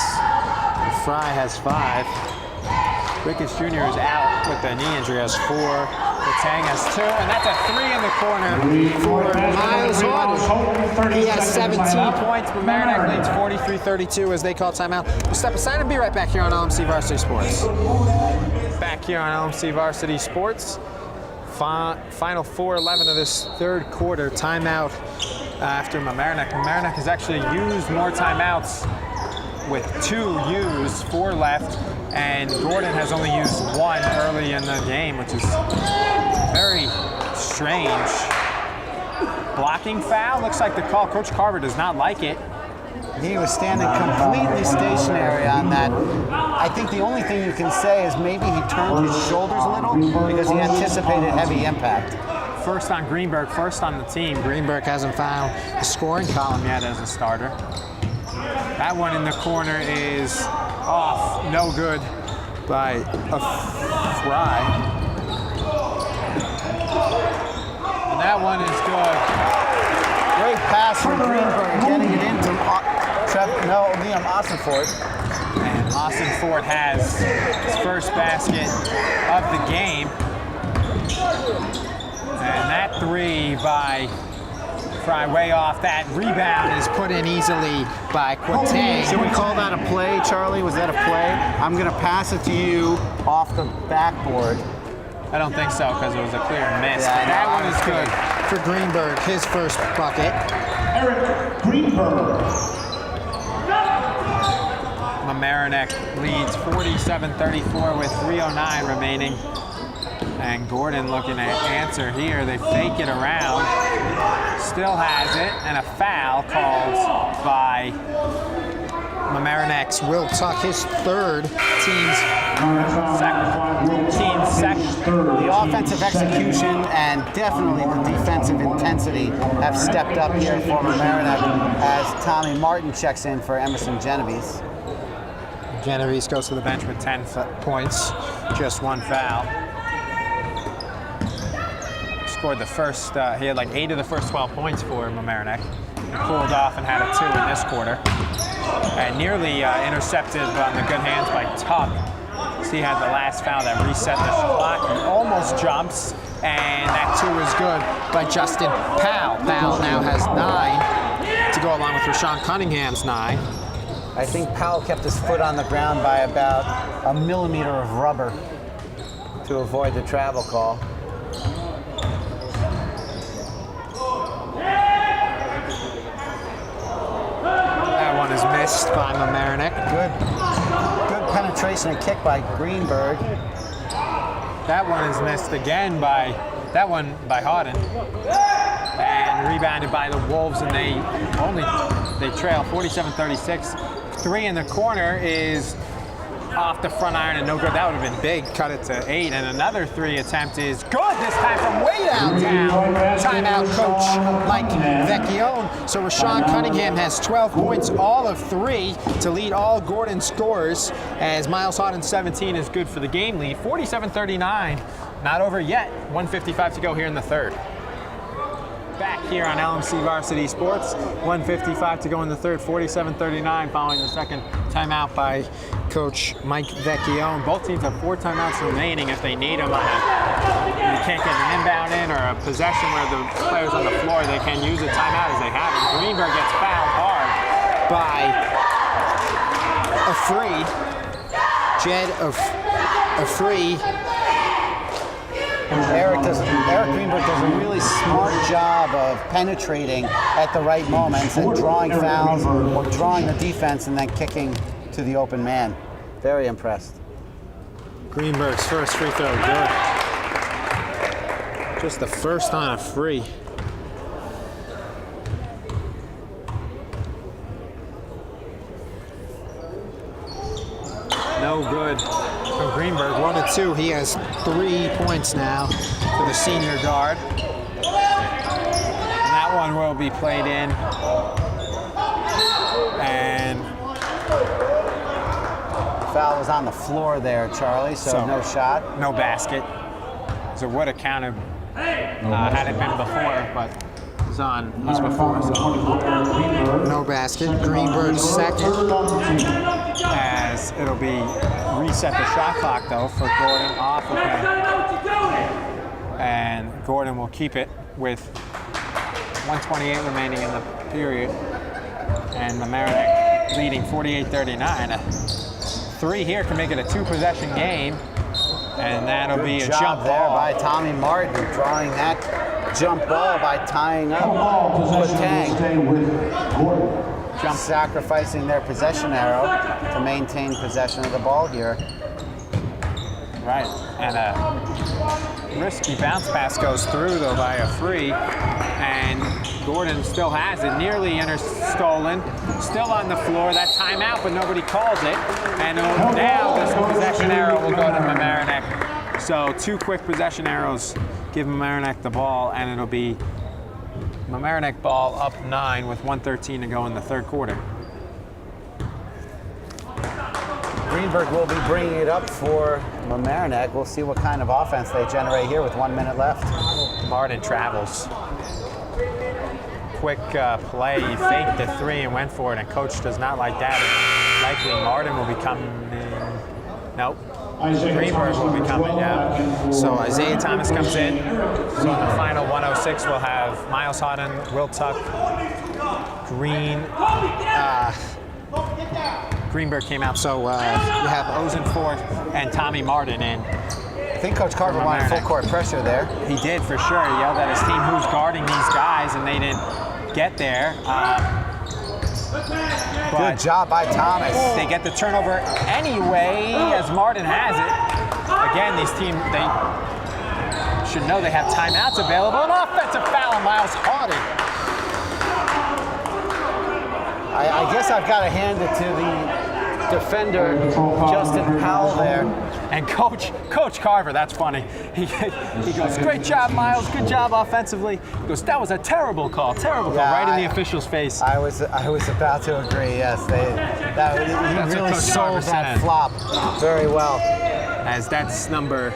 Fry has 5. Ricketts Jr. is out with the knee injury, has 4. Latang has 2, and that's a 3 in the corner for Miles Harden. He has 17 points. Mamaroneck leads 43-32 as they call timeout. We'll step aside and be right back here on LMC Varsity Sports. Back here on LMC Varsity Sports. Final 4:11 of this third quarter. Timeout after Mamaroneck. Mamaroneck has actually used more timeouts with 2 used, 4 left, and Gorton has only used 1 early in the game, which is very strange. Blocking foul, looks like the call. Coach Carver does not like it. He was standing completely stationary on that. I think the only thing you can say is maybe he turned his shoulders a little because he anticipated heavy impact. First on Greenberg, first on the team. Greenberg hasn't found the scoring column yet as a starter. That one in the corner is off, no good by a Fry. And that one is good. Great pass from Greenberg, getting it into Liam Ossenfort. And Ossenfort has his first basket of the game. And that 3 by Fry way off. That rebound is put in easily by Quatang. Should we call that a play, Charlie? Was that a play? I'm going to pass it to you off the backboard. I don't think so because it was a clear miss. Yeah, that one is good for Greenberg, his first bucket. Eric Greenberg. Mamaroneck leads 47-34 with 3:09 remaining. And Gorton looking to answer here. They fake it around. Still has it. And a foul called by Mamaroneck's Will Tuck, his third, team's second. The offensive execution and definitely the defensive intensity have stepped up here for Mamaroneck as Tommy Martin checks in for Emerson Genovese. Genovese goes to the bench with 10 points, just 1 foul. Scored the first, he had like 8 of the first 12 points for Mamaroneck. He cooled off and had a 2 in this quarter. And nearly intercepted on the good hands by Tuck. So he had the last foul that reset the clock. He almost jumps, and that 2 is good by Justin Powell. Powell now has 9 to go along with Rashawn Cunningham's 9. I think Powell kept his foot on the ground by about a millimeter of rubber to avoid the travel call. That one is missed by Mamaroneck. Good penetration and kick by Greenberg. That one is missed again by Houghton. And rebounded by the Wolves, and they trail 47-36. 3 in the corner is off the front iron and no good. That would have been big. Cut it to 8. And another 3 attempt is good this time from way downtown. Timeout coach Mike Vecchione. So Rashawn Cunningham has 12 points, all of 3 to lead all Gorton scores as Miles Houghton's 17 is good for the game lead. 47-39. Not over yet. 1:55 to go here in the third. Back here on LMC Varsity Sports. 1:55 to go in the third. 47-39 following the second timeout by Coach Mike Vecchione. Both teams have 4 timeouts remaining if they need them. You can't get an inbound in or a possession where the players on the floor, they can use a timeout as they have it. Greenberg gets fouled hard by Afreed. Jed Afreed. Eric Greenberg does a really smart job of penetrating at the right moments and drawing fouls or drawing the defense and then kicking to the open man. Very impressed. Greenberg's first free throw, good. Just the first on a free. No good from Greenberg. 1 and 2. He has 3 points now for the senior guard. And that one will be played in. And Foul was on the floor there, Charlie, so no shot. No basket. So it would have counted had it been before, but it's on. He's before. So. No basket. Greenberg's second. As it'll be reset the shot clock though for Gorton off of him. And Gorton will keep it with 1:28 remaining in the period. And Mamaroneck leading 48-39. 3 here can make it a 2-possession game. And that'll be a jump there ball by Tommy Martin, drawing that jump ball by tying up Tang, sacrificing their possession arrow to maintain possession of the ball here. Right, and a risky bounce pass goes through though by a free, and Gorton still has it, nearly stolen, still on the floor. That timeout, but nobody calls it, and now this possession arrow will go to Mamaroneck. So 2 quick possession arrows give Mamaroneck the ball, and it'll be Mamaroneck ball up 9 with 1:13 to go in the third quarter. Greenberg will be bringing it up for Mamaroneck. We'll see what kind of offense they generate here with 1 minute left. Martin travels. Quick play, he faked the 3 and went for it, and coach does not like that. Likely Martin will be coming in. Nope. Greenberg will be coming down. So Isaiah Thomas comes in. So in the final 106, we'll have Miles Houghton, Will Tuck, Greenberg came out. So you have Ozenfort and Tommy Martin in. I think Coach Carver wanted full court pressure there. He did for sure. He yelled at his team who's guarding these guys, and they didn't get there. Good job by Thomas. They get the turnover anyway, as Martin has it. Again, these teams, they should know they have timeouts available. An offensive foul on Miles Houghton. I guess I've got to hand it to the defender, Justin Powell there. And Coach Carver, that's funny. He goes, great job, Miles, good job offensively. He goes, that was a terrible call, right in the official's face. I was about to agree, yes. He really sold that flop very well. As that's number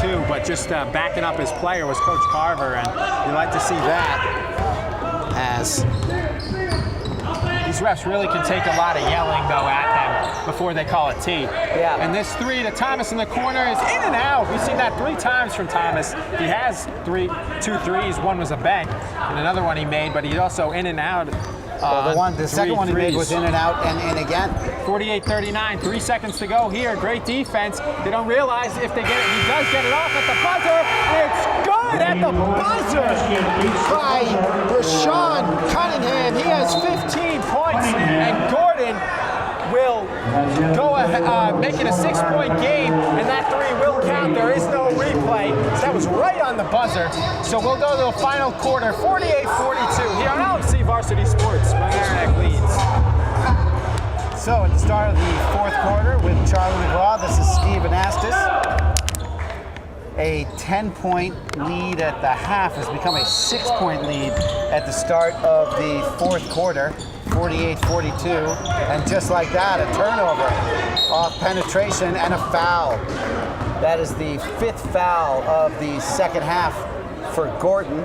2, but just backing up his player was Coach Carver, and you like to see that, as these refs really can take a lot of yelling, though, at them before they call it T. Yeah. And this 3 to Thomas in the corner is in and out. We've seen that 3 times from Thomas. He has 2 threes. One was a bank, and another one he made, but he's also in and out. The second one he made was in and out and in again. 48-39, 3 seconds to go here. Great defense. They don't realize if they get it. He does get it off at the buzzer. It's good at the buzzer by Rashawn Cunningham. He has 15 points, and Gorton will go ahead, make it a 6-point game, and that 3 will count. There is no replay. So that was right on the buzzer. So we'll go to the final quarter, 48-42 here on LMC Varsity Sports. Mamaroneck leads. So at the start of the fourth quarter with Charlie McGraw, this is Steve Anastas. A 10-point lead at the half has become a 6-point lead at the start of the fourth quarter, 48-42. And just like that, a turnover off penetration and a foul. That is the 5th foul of the second half for Gorton.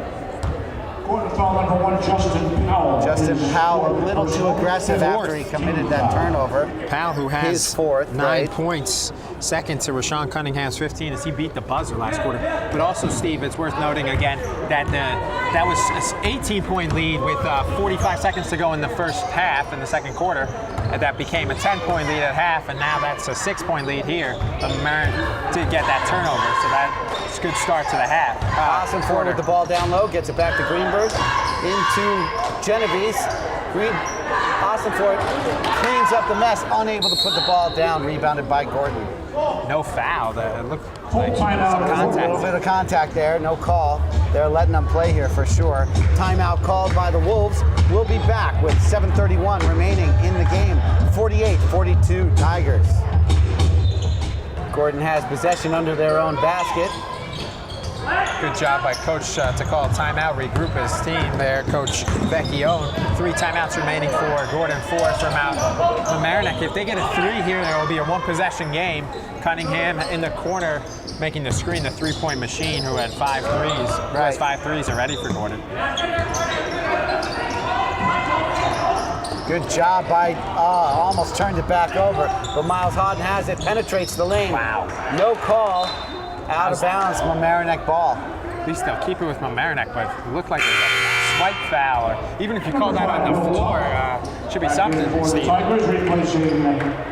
Gorton foul number 1, Justin Powell. Justin Powell, a little too aggressive after he committed that turnover. Powell, who has his 4th, 9 points, second to Rashawn Cunningham's 15 as he beat the buzzer last quarter. But also, Steve, it's worth noting again that that was an 18-point lead with 45 seconds to go in the first half, in the second quarter. And that became a 10-point lead at half, and now that's a 6-point lead here. But Mamaroneck did get that turnover, so that's a good start to the half. Osenford with the ball down low, gets it back to Greenberg, into Genovese. Osenford cleans up the mess, unable to put the ball down, rebounded by Gorton. No foul. It looked like A little bit of contact there, no call. They're letting them play here for sure. Timeout called by the Wolves. We'll be back with 7:31 remaining in the game. 48-42 Tigers. Gorton has possession under their own basket. Good job by Coach to call a timeout, regroup his team there. Coach Vecchione. 3 timeouts remaining for Gorton, 4 from Mamaroneck. If they get a 3 here, there will be a 1-possession game. Cunningham in the corner making the screen, the 3-point machine, who had 5 threes. Who has 5 threes already for Gorton. Good job by, almost turned it back over, but Miles Houghton has it, penetrates the lane. Wow. No call, out of bounds, Mamaroneck ball. At least they'll keep it with Mamaroneck, but it looked like there's a swipe foul, or even if you call that on the floor, should be something, Steve.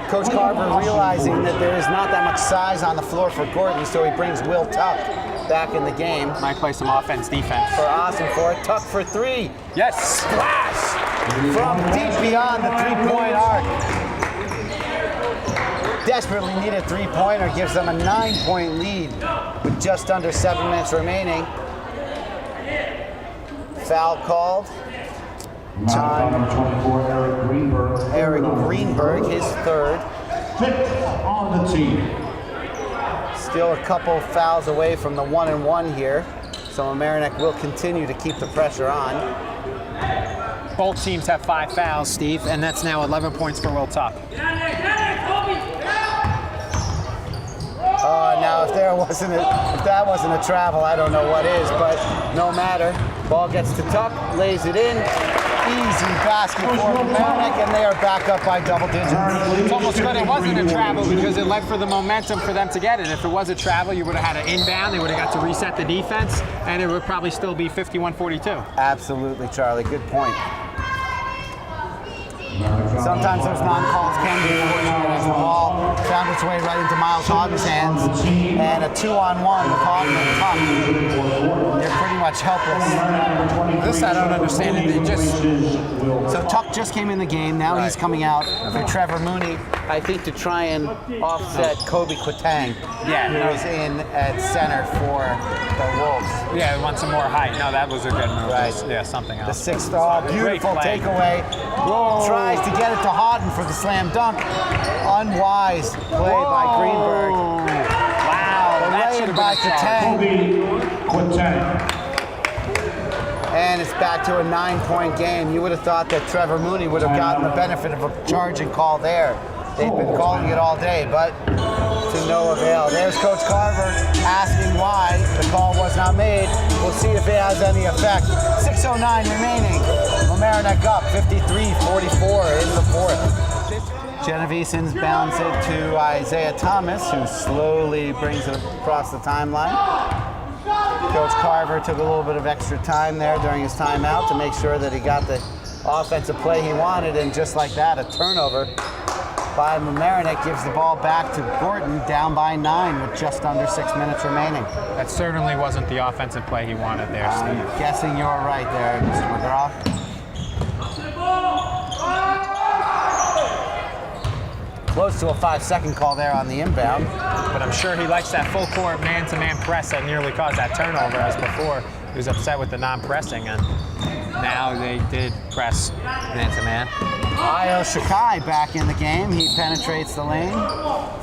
Coach Carver realizing that there is not that much size on the floor for Gorton, so he brings Will Tuck back in the game. Might play some offense, defense. For Austin for it. Tuck for three. Yes. Splash from deep beyond the three-point arc. Desperately needed three-pointer, gives them a 9-point lead with just under 7 minutes remaining. Foul called. Number 24, Eric Greenberg. Eric Greenberg, his third. 5th on the team. Still a couple fouls away from the 1-and-1 here. So Mamaroneck will continue to keep the pressure on. Both teams have 5 fouls, Steve, and that's now 11 points for Will Tuck. Now if that wasn't a travel, I don't know what is, but no matter. Ball gets to Tuck, lays it in. Easy basket for Mamaroneck, and they are back up by double digits. It's almost good it wasn't a travel because it led for the momentum for them to get it. If it was a travel, you would have had an inbound, they would have got to reset the defense, and it would probably still be 51-42. Absolutely, Charlie, good point. Sometimes those non-calls can be fortunate as the ball found its way right into Miles Hoggan's hands, and a 2-on-1 with Hoggan and Tuck. You're pretty much helpless. This I don't understand. So Tuck just came in the game. Now he's coming out for Trevor Mooney, I think, to try and offset Kobe Quatang, who is in at center for the Wolves. Yeah, want some more height. No, that was a good move. Right. Yeah, something The else. sixth beautiful takeaway. Whoa. Tries to get it to Houghton for the slam dunk. Unwise play by Greenberg. Wow, that should have by been a charge. Quatang. And it's back to a 9-point game. You would have thought that Trevor Mooney would have gotten the benefit of a charging call there. They've been calling it all day, but to no avail. There's Coach Carver asking why the call was not made. We'll see if it has any effect. 6:09 remaining. Mamaroneck up 53-44 in the fourth. Genevievson's bounds it to Isaiah Thomas, who slowly brings it across the timeline. Coach Carver took a little bit of extra time there during his timeout to make sure that he got the offensive play he wanted, and just like that, a turnover by Mamaroneck gives the ball back to Gorton, down by 9 with just under 6 minutes remaining. That certainly wasn't the offensive play he wanted there, I'm Steve. guessing you're right there, Mr. McGraw. Close to a 5-second call there on the inbound. But I'm sure he likes that full court man-to-man press that nearly caused that turnover, as before he was upset with the non-pressing, and now they did press man-to-man. Io Shakai back in the game. He penetrates the lane.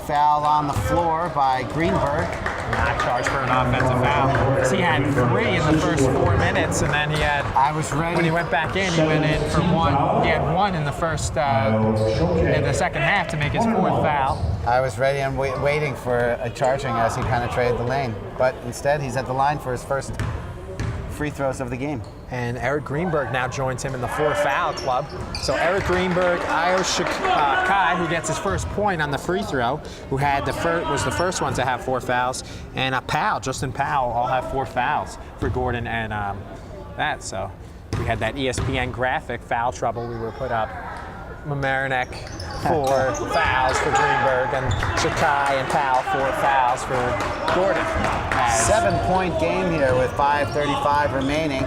Foul on the floor by Greenberg. Not charged for an offensive foul. He had 3 in the first 4 minutes, and then he had. I was ready. When he went back in, he went in for 1. He had 1 in the first, in the second half to make his 4th foul. I was ready and waiting for a charging as he penetrated the lane, but instead he's at the line for his first free throws of the game. And Eric Greenberg now joins him in the 4-foul club. So Eric Greenberg, Io Shakai, who gets his first point on the free throw, who had was the first one to have 4 fouls, and Justin Powell, all have 4 fouls for Gorton and that. So we had that ESPN graphic foul trouble we were put up. Mamaroneck 4 fouls for Greenberg, and Shakai and Powell 4 fouls for Gorton. 7-point game here with 5:35 remaining.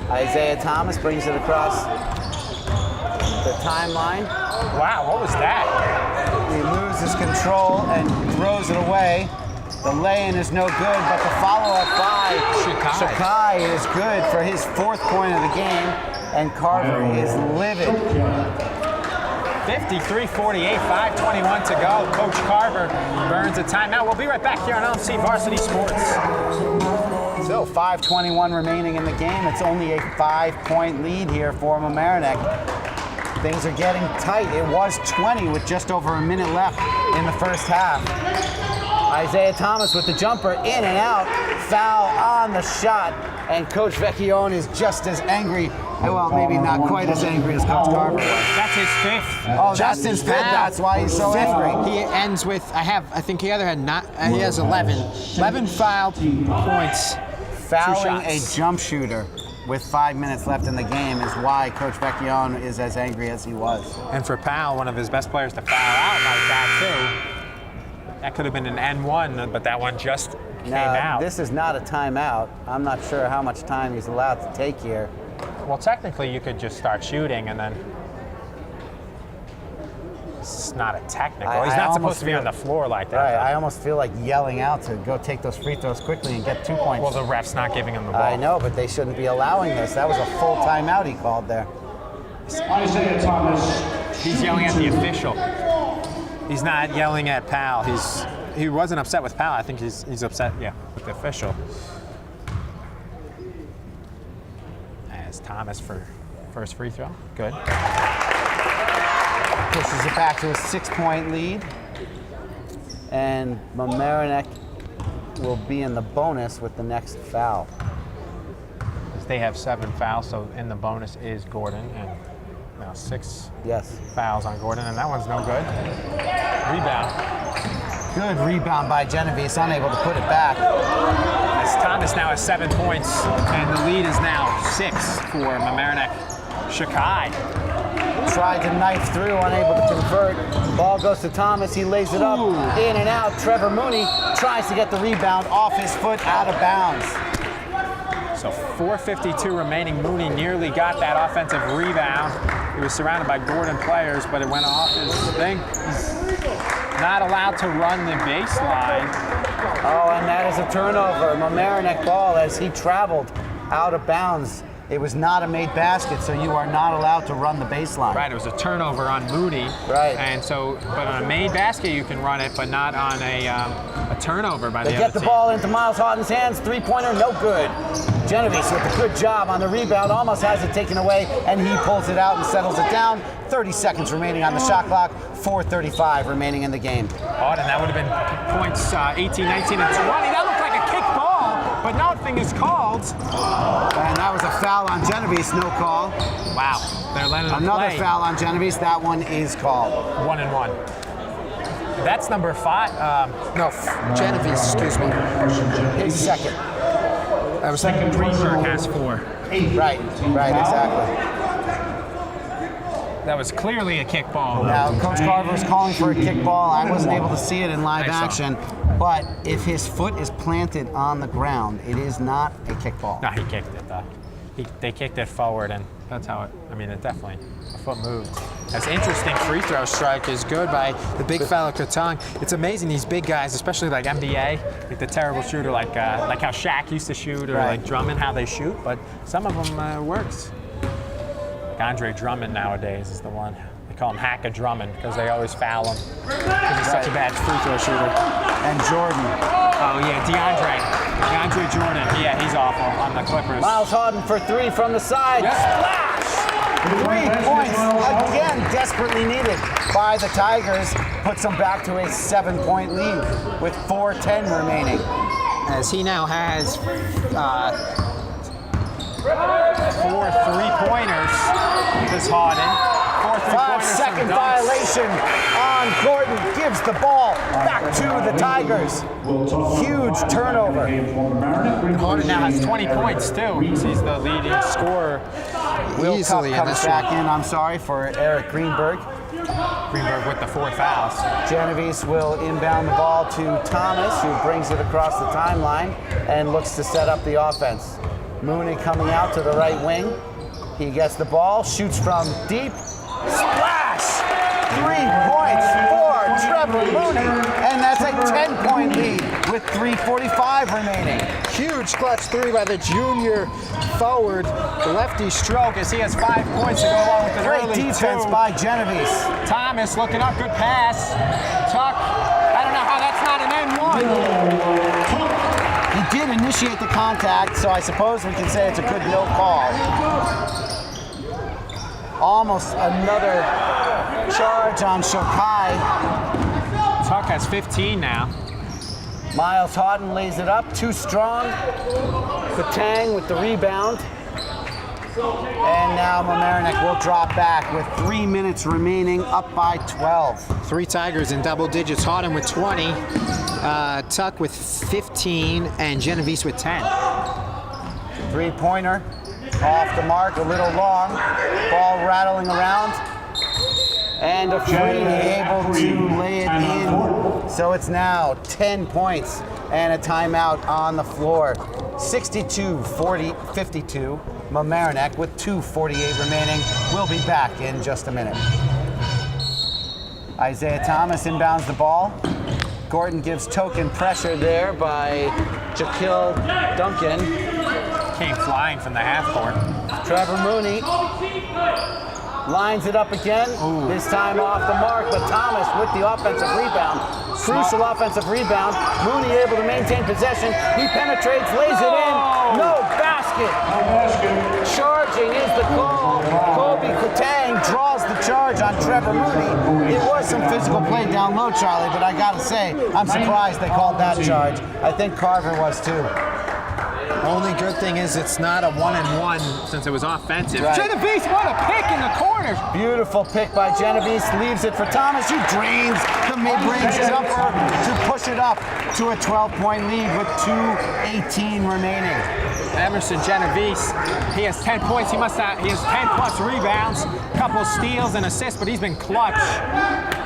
Isaiah Thomas brings it across the timeline. Wow, what was that? He loses control and throws it away. The lay-in is no good, but the follow-up by Shakai is good for his 4th point of the game, and Carver is livid. 53-48, 5:21 to go. Coach Carver burns a timeout. We'll be right back here on LMC Varsity Sports. So 5:21 remaining in the game. It's only a 5-point lead here for Mamaroneck. Things are getting tight. It was 20 with just over a minute left in the first half. Isaiah Thomas with the jumper, in and out. Foul on the shot, and Coach Vecchione is just as angry. Well, maybe not quite as angry as Coach Carver was. That's his 5th. Oh, that's his 5th. That's why he's so angry. He ends with, I think he has 11 foul points. Fouling a jump shooter with 5 minutes left in the game is why Coach Vecchione is as angry as he was. And for Powell, one of his best players to foul out like that too. That could have been an N1, but that one just came out. This is not a timeout. I'm not sure how much time he's allowed to take here. Well, technically, you could just start shooting and then. It's not a technical. He's not supposed to be on the floor like that. Right. I almost feel like yelling out to go take those free throws quickly and get 2 points. Well, the ref's not giving him the ball. I know, but they shouldn't be allowing this. That was a full timeout he called there. Isaiah Thomas. He's yelling at the official. He's not yelling at Powell. He wasn't upset with Powell. I think he's upset, with the official. As Thomas for first free throw. Good. Pushes it back to a 6-point lead. And Mamaroneck will be in the bonus with the next foul. They have 7 fouls, so in the bonus is Gorton, and now 6 fouls on Gorton, and that one's no good. Rebound. Good rebound by Genovese, unable to put it back. As Thomas now has 7 points, and the lead is now 6 for Mamaroneck. Shakai. Tried to knife through, unable to convert. Ball goes to Thomas, he lays it up, in and out. Trevor Mooney tries to get the rebound off his foot, out of bounds. So 4:52 remaining. Mooney nearly got that offensive rebound. He was surrounded by Gorton players, but it went off his thing. He's not allowed to run the baseline. Oh, and that is a turnover. Mamaroneck ball as he traveled out of bounds. It was not a made basket, so you are not allowed to run the baseline. Right, it was a turnover on Mooney. Right. And so, but on a made basket you can run it, but not on a turnover by the other team. They get the ball into Miles Houghton's hands. 3-pointer, no good. Genovese with a good job on the rebound, almost has it taken away, and he pulls it out and settles it down. 30 seconds remaining on the shot clock, 4:35 remaining in the game. Houghton, that would have been points 18, 19, and 20. That looked like a kick ball, but nothing is called. And that was a foul on Genovese, no call. Wow, they're letting him Another play. foul on Genovese, that one is called. 1 and 1. That's number 5. No, Genovese, excuse me. His second. I was thinking Greenberg has 4. Right, exactly. That was clearly a kick ball. Now, Coach Carver is calling for a kick ball. I wasn't able to see it in live I saw. action, but if his foot is planted on the ground, it is not a kick ball. No, he kicked it though. They kicked it forward, and that's how it. I mean, it definitely a foot moved. That's interesting. Free throw strike is good by the big fella Katong. It's amazing these big guys, especially like NBA, like the terrible shooter, like how Shaq used to shoot, or like Drummond, how they shoot. But some of them works. Like Andre Drummond nowadays is the one. They call him Hack a Drummond because they always foul him because he's such a bad free throw shooter. And Jordan. Oh yeah, DeAndre Jordan. Yeah, he's awful on the Clippers. Miles Houghton for 3 from the side. Yep. Splash! 3 points, again, desperately needed by the Tigers. Puts them back to a 7-point lead with 4:10 remaining. As he now has 4 3-pointers. This Houghton. 5-second violation on Gorton. Gives the ball back to the Tigers. Huge turnover. Gorton now has 20 points too. He's the leading scorer. Will Easily Cup in comes this back one. in, I'm sorry, for Eric Greenberg. Greenberg with the 4 fouls. Genovese will inbound the ball to Thomas, who brings it across the timeline and looks to set up the offense. Mooney coming out to the right wing. He gets the ball, shoots from deep. Splash! 3 points for Trevor Mooney, and that's a 10-point lead with 3:45 remaining. Huge clutch 3 by the junior forward, lefty stroke, as he has 5 points to go along with the Great early defense 2. by Genovese. Thomas looking up, good pass. Tuck. I don't know how that's not an N1. He did initiate the contact, so I suppose we can say it's a good no call. Almost another charge on Shokai. Tuck has 15 now. Miles Houghton lays it up, too strong. Katang with the rebound. And now Mamaroneck will drop back with 3 minutes remaining, up by 12. 3 Tigers in double digits. Houghton with 20, Tuck with 15, and Genovese with 10. 3-pointer, off the mark, a little long. Ball rattling around. And a free, able to lay it in. So it's now 10 points and a timeout on the floor. 62-52. Mamaroneck with 2:48 remaining. We'll be back in just a minute. Isaiah Thomas inbounds the ball. Gorton gives token pressure there by Jaquil Duncan. Came flying from the half court. Trevor Mooney lines it up again. Ooh. This time off the mark, but Thomas with the offensive rebound. Crucial offensive rebound. Mooney able to maintain possession. He penetrates, lays it in. No basket. Charging is the call. Kobe Kutang draws the charge on Trevor Mooney. It was some physical play down low, Charlie, but I gotta say, I'm surprised they called that charge. I think Carver was too. Only good thing is it's not a 1-and-1 since it was offensive. Right. Genovese, what a pick in the corner. Beautiful pick by Genovese, leaves it for Thomas, who drains the mid-range jumper to push it up to a 12-point lead with 2:18 remaining. Emerson Genovese, he has 10 points. He has 10 plus rebounds, couple steals and assists, but he's been clutch.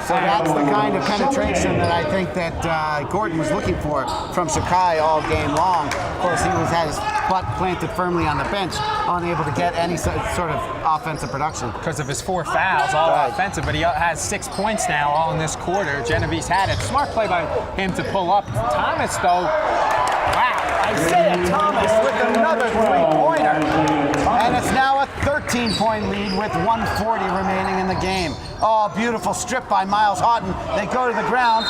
So that's the kind of penetration that I think that Gorton was looking for from Shakai all game long. Of course, he had his butt planted firmly on the bench, unable to get any sort of offensive production. Because of his 4 fouls, all offensive, but he has 6 points now, all in this quarter. Genovese had it. Smart play by him to pull up. Thomas, though, wow. Isaiah Thomas with another three-pointer. And it's now a 13-point lead with 1:40 remaining in the game. Oh, beautiful strip by Miles Houghton. They go to the ground,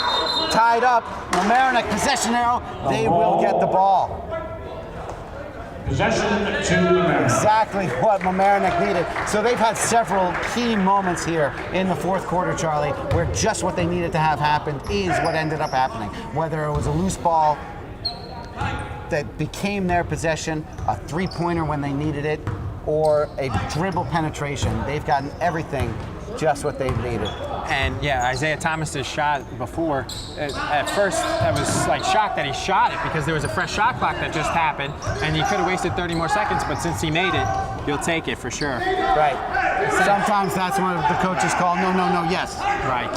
tied up. Mamaroneck possession arrow. They will get the ball. Possession to Mamaroneck. Exactly what Mamaroneck needed. So they've had several key moments here in the fourth quarter, Charlie, where just what they needed to have happen is what ended up happening. Whether it was a loose ball that became their possession, a three-pointer when they needed it, or a dribble penetration. They've gotten everything just what they've needed. And yeah, Isaiah Thomas's shot before, at first I was like shocked that he shot it because there was a fresh shot clock that just happened and he could have wasted 30 more seconds, but since he made it, you'll take it for sure. Right. Sometimes that's what the coaches call no, no, no, yes. Right.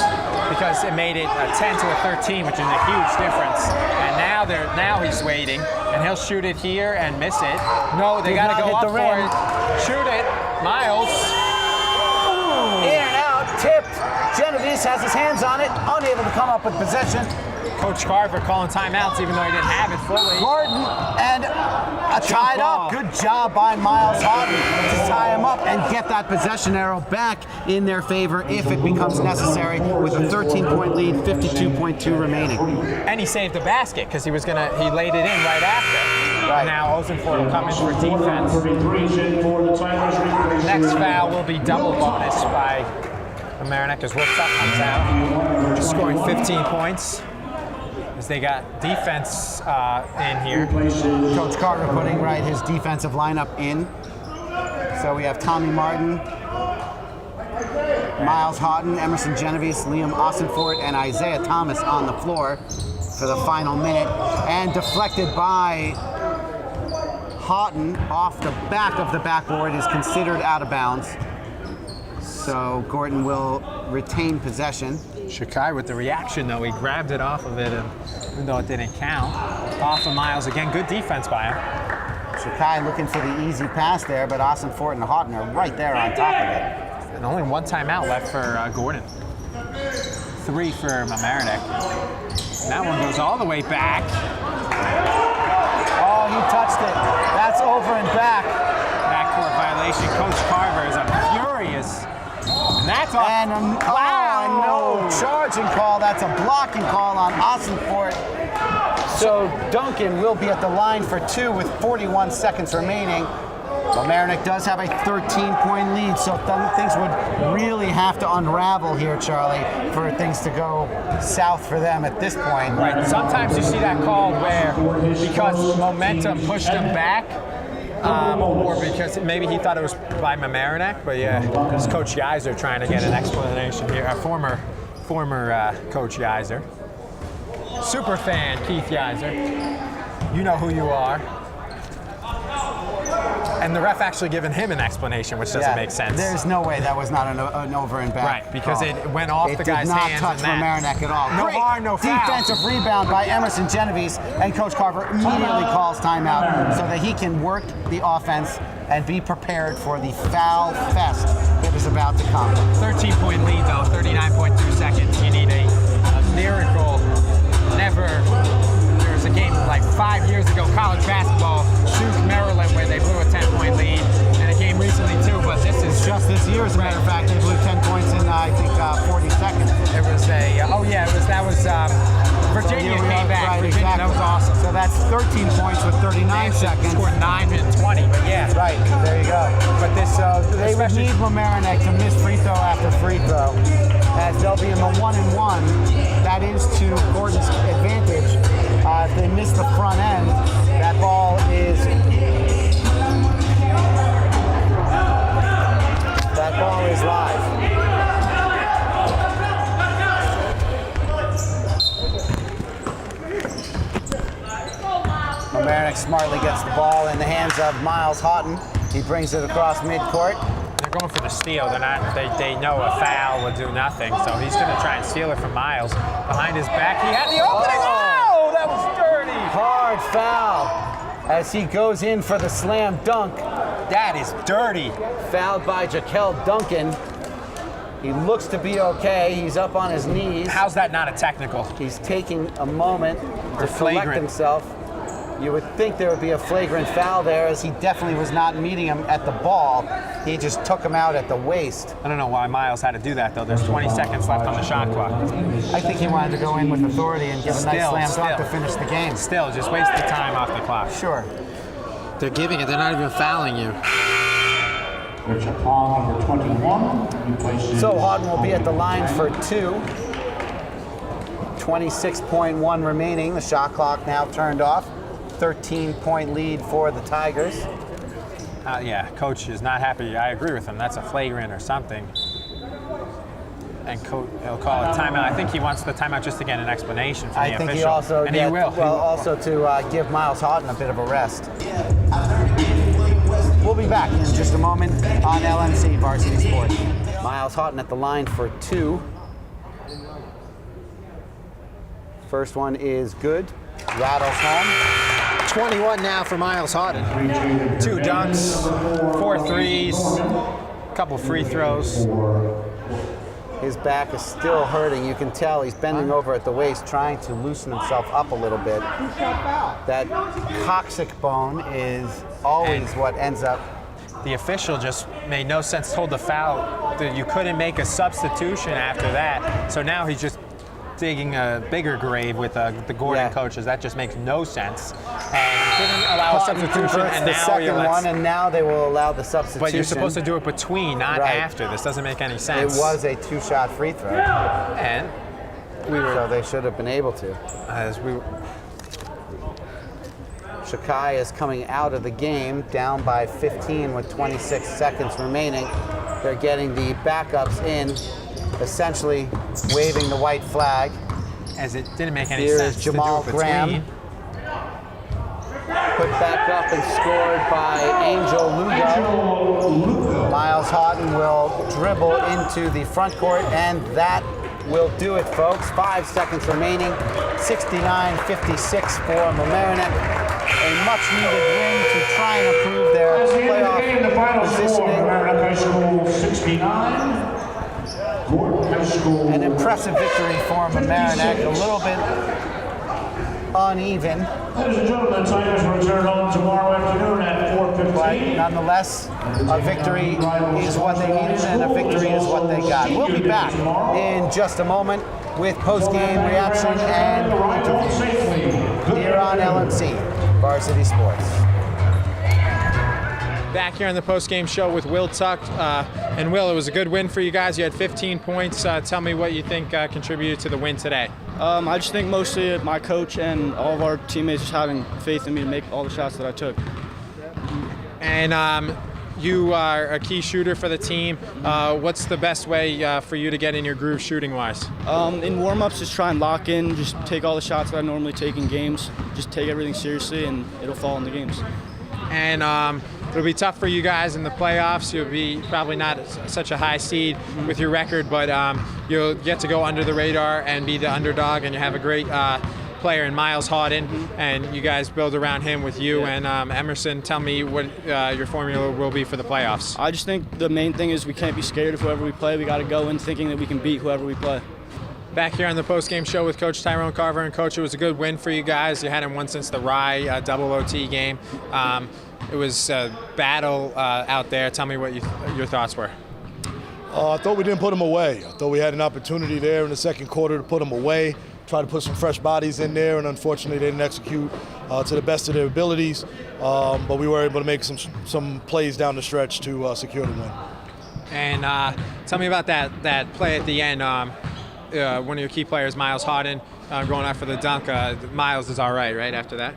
Because it made it a 10 to a 13, which is a huge difference. And now he's waiting and he'll shoot it here and miss it. No, they got to go up for it. Shoot it. Miles. In and out, tipped. Genovese has his hands on it, unable to come up with possession. Coach Carver calling timeouts even though he didn't have it fully. Gorton and a tied up. Good job by Miles Houghton to tie him up and get that possession arrow back in their favor if it becomes necessary with a 13-point lead, 52.2 remaining. And he saved the basket because he laid it in right after. Right. Now Ozenford will come in for defense. Next foul will be double bonus by Mamaroneck as Wilkes-Up comes out, scoring 15 points. As they got defense in here. Coach Carter putting his defensive lineup in. So we have Tommy Martin, Miles Houghton, Emerson Genovese, Liam Osenfort, and Isaiah Thomas on the floor for the final minute. And deflected by Houghton off the back of the backboard is considered out of bounds. So Gorton will retain possession. Shakai with the reaction though, he grabbed it off of it, and even though it didn't count. Off of Miles again, good defense by him. Shakai looking for the easy pass there, but Osenfort and Houghton are right there on top of it. And only one timeout left for Gorton. 3 for Mamaroneck. And that one goes all the way back. Oh, he touched it. That's over and back. Backcourt violation. Coach Carver is furious. And that's off. And no charging call. That's a blocking call on Osenfort. So Duncan will be at the line for 2 with 41 seconds remaining. Mamaroneck does have a 13-point lead, so things would really have to unravel here, Charlie, for things to go south for them at this point. Right. Sometimes you see that called where because momentum pushed him back, or because maybe he thought it was by Mamaroneck, but yeah, it's Coach Geiser trying to get an explanation here. Former Coach Geiser. Super fan Keith Geiser. You know who you are. And the ref actually given him an explanation, which doesn't make sense. There's no way that was not an over and back. Right, because call. it went off the guy's hands. It did not touch Mamaroneck at all. No Great harm, no foul. Defensive rebound by Emerson Genovese, and Coach Carver immediately calls timeout so that he can work the offense and be prepared for the foul fest that is about to come. 13-point lead, though, 39.2 seconds. You need a miracle. Never. There was a game like 5 years ago, college basketball, Duke, Maryland, where they blew a 10-point lead, and a game recently too. But this is just this year, as a matter of fact, they blew 10 points in I think 40 seconds. It was a that was Virginia came back. Right, Virginia, exactly. that was awesome. So that's 13 points with 39 seconds. Scored 9 and 20, but yeah. Right, there you go. But this, they would need Mamaroneck to miss free throw after free throw, as they'll be in the 1-and-1. That is to Gorton's advantage. If they miss the front end, that ball is live. Mamaroneck smartly gets the ball in the hands of Miles Houghton. He brings it across midcourt. They're going for the steal. They're not. They know a foul will do nothing, so he's going to try and steal it from Miles. Behind his back, he had the opening. Oh, that was dirty. Hard foul as he goes in for the slam dunk. That is dirty. Fouled by Jaquel Duncan. He looks to be okay. He's up on his knees. How's that not a technical? He's taking a moment to flagrant. collect himself. You would think there would be a flagrant foul there, as he definitely was not meeting him at the ball. He just took him out at the waist. I don't know why Miles had to do that, though. There's 20 seconds left on the shot clock. I think he wanted to go in with authority and give a nice slam dunk to finish the game. Still, just waste the time off the clock. Sure. They're giving it. They're not even fouling you. There's a call number 21. So Houghton will be at the line for 2. 26.1 remaining. The shot clock now turned off. 13-point lead for the Tigers. Yeah, coach is not happy. I agree with him. That's a flagrant or something. And he'll call it timeout. I think he wants the timeout just to get an explanation from the official. I think he also and he will. Well, also to give Miles Houghton a bit of a rest. We'll be back in just a moment on LMC Varsity Sports. Miles Houghton at the line for 2. First one is good. Rattles home. 21 now for Miles Houghton. 2 dunks, 4 threes, a couple free throws. His back is still hurting. You can tell he's bending over at the waist, trying to loosen himself up a little bit. That coccyx bone is always what ends up. The official just made no sense, told the foul that you couldn't make a substitution after that. So now he's just digging a bigger grave with the Gorton coaches. That just makes no sense. And didn't allow a substitution, and the now second one, and now they will allow the substitution. But you're supposed to do it between, not after. This doesn't make any sense. It was a 2-shot free throw. And so they should have been able to. Shakai is coming out of the game, down by 15 with 26 seconds remaining. They're getting the backups in, essentially waving the white flag. As it didn't make any Here sense is Jamal to do it Graham. between. Put back up and scored by Angel Lugo. Miles Houghton will dribble into the front court, and that will do it, folks. 5 seconds remaining. 69-56 for Mamaroneck. A much-needed win to try and improve their playoff positioning. High School 69. Gorton High School. An impressive victory for Mamaroneck. A little bit uneven. Ladies and gentlemen, the Tigers return home tomorrow afternoon at 4:15. But nonetheless, a victory is what they needed, and a victory is what they got. We'll be back in just a moment with post-game reaction and interviews here on LMC Varsity Sports. Back here on the post-game show with Will Tuck. And Will, it was a good win for you guys. You had 15 points. Tell me what you think contributed to the win today. I just think mostly my coach and all of our teammates just having faith in me to make all the shots that I took. And you are a key shooter for the team. What's the best way for you to get in your groove shooting-wise? In warm-ups, just try and lock in, just take all the shots that I normally take in games, just take everything seriously, and it'll fall in the games. And it'll be tough for you guys in the playoffs. You'll be probably not such a high seed with your record, but you'll get to go under the radar and be the underdog, and you have a great player in Miles Hawden, and you guys build around him with you and Emerson. Tell me what your formula will be for the playoffs. I just think the main thing is we can't be scared of whoever we play. We got to go in thinking that we can beat whoever we play. Back here on the post-game show with Coach Tyrone Carver. And Coach, it was a good win for you guys. You hadn't won since the Rye double OT game. It was a battle out there. Tell me what your thoughts were. I thought we didn't put them away. I thought we had an opportunity there in the second quarter to put them away, try to put some fresh bodies in there, and unfortunately they didn't execute to the best of their abilities. But we were able to make some plays down the stretch to secure the win. And tell me about that play at the end. One of your key players, Miles Hawden, going out for the dunk. Miles is all right after that?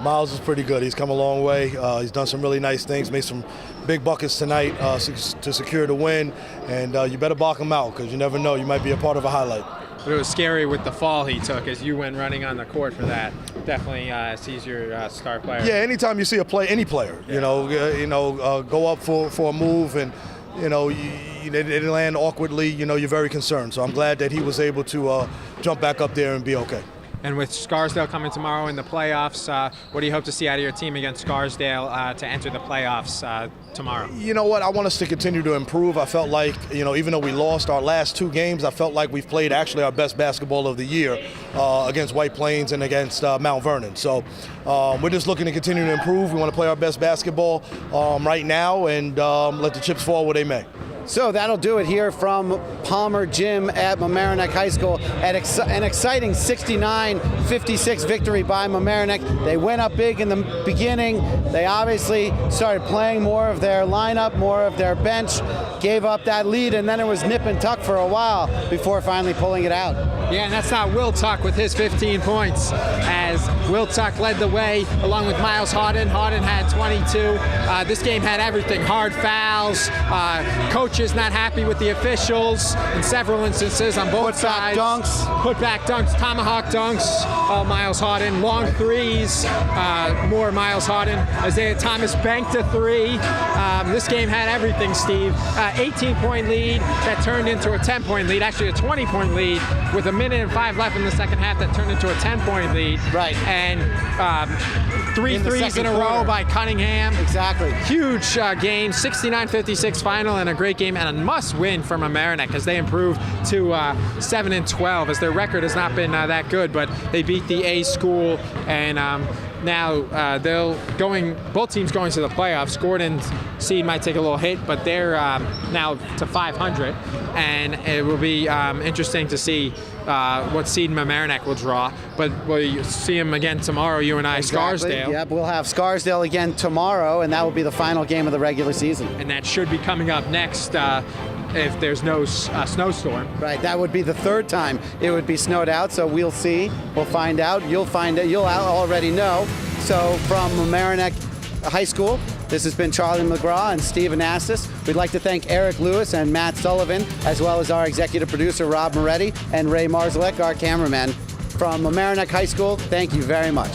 Miles is pretty good. He's come a long way. He's done some really nice things, made some big buckets tonight to secure the win. And you better block him out because you never know. You might be a part of a highlight. But it was scary with the fall he took as you went running on the court for that. Definitely sees your star player. Yeah, anytime you see any player, go up for a move and they didn't land awkwardly, you're very concerned. So I'm glad that he was able to jump back up there and be okay. And with Scarsdale coming tomorrow in the playoffs, what do you hope to see out of your team against Scarsdale to enter the playoffs tomorrow? You know what? I want us to continue to improve. I felt like, even though we lost our last two games, I felt like we've played actually our best basketball of the year against White Plains and against Mount Vernon. So we're just looking to continue to improve. We want to play our best basketball right now and let the chips fall where they may. So that'll do it here from Palmer Gym at Mamaroneck High School. An exciting 69-56 victory by Mamaroneck. They went up big in the beginning. They obviously started playing more of their lineup, more of their bench, gave up that lead, and then it was nip and tuck for a while before finally pulling it out. Yeah, and that's not Will Tuck with his 15 points, as Will Tuck led the way along with Miles Hawden. Hawden had 22. This game had everything: hard fouls, coaches not happy with the officials in several instances on both sides. Put-back dunks, tomahawk dunks, Miles Hawden. Long threes, more Miles Hawden. Isaiah Thomas banked a three. This game had everything, Steve. 18-point lead that turned into a 10-point lead, actually a 20-point lead with a minute and 5 left in the second half that turned into a 10-point lead. Right. And three threes in a row by Cunningham. Exactly. Huge game, 69-56 final, and a great game and a must-win for Mamaroneck as they improved to 7-12, as their record has not been that good, but they beat the A school, and now both teams going to the playoffs. Gorton's seed might take a little hit, but they're now to 500, and it will be interesting to see what seed Mamaroneck will draw. But we'll see them again tomorrow, you and I, Exactly. Scarsdale. Yep, we'll have Scarsdale again tomorrow, and that will be the final game of the regular season. And that should be coming up next if there's no snowstorm. Right, that would be the third time it would be snowed out, so we'll see. We'll find out. You'll find out. You'll already know. So from Mamaroneck High School, this has been Charlie McGraw and Stephen Astis. We'd like to thank Eric Lewis and Matt Sullivan, as well as our executive producer, Rob Moretti, and Ray Marzalek, our cameraman. From Mamaroneck High School, thank you very much.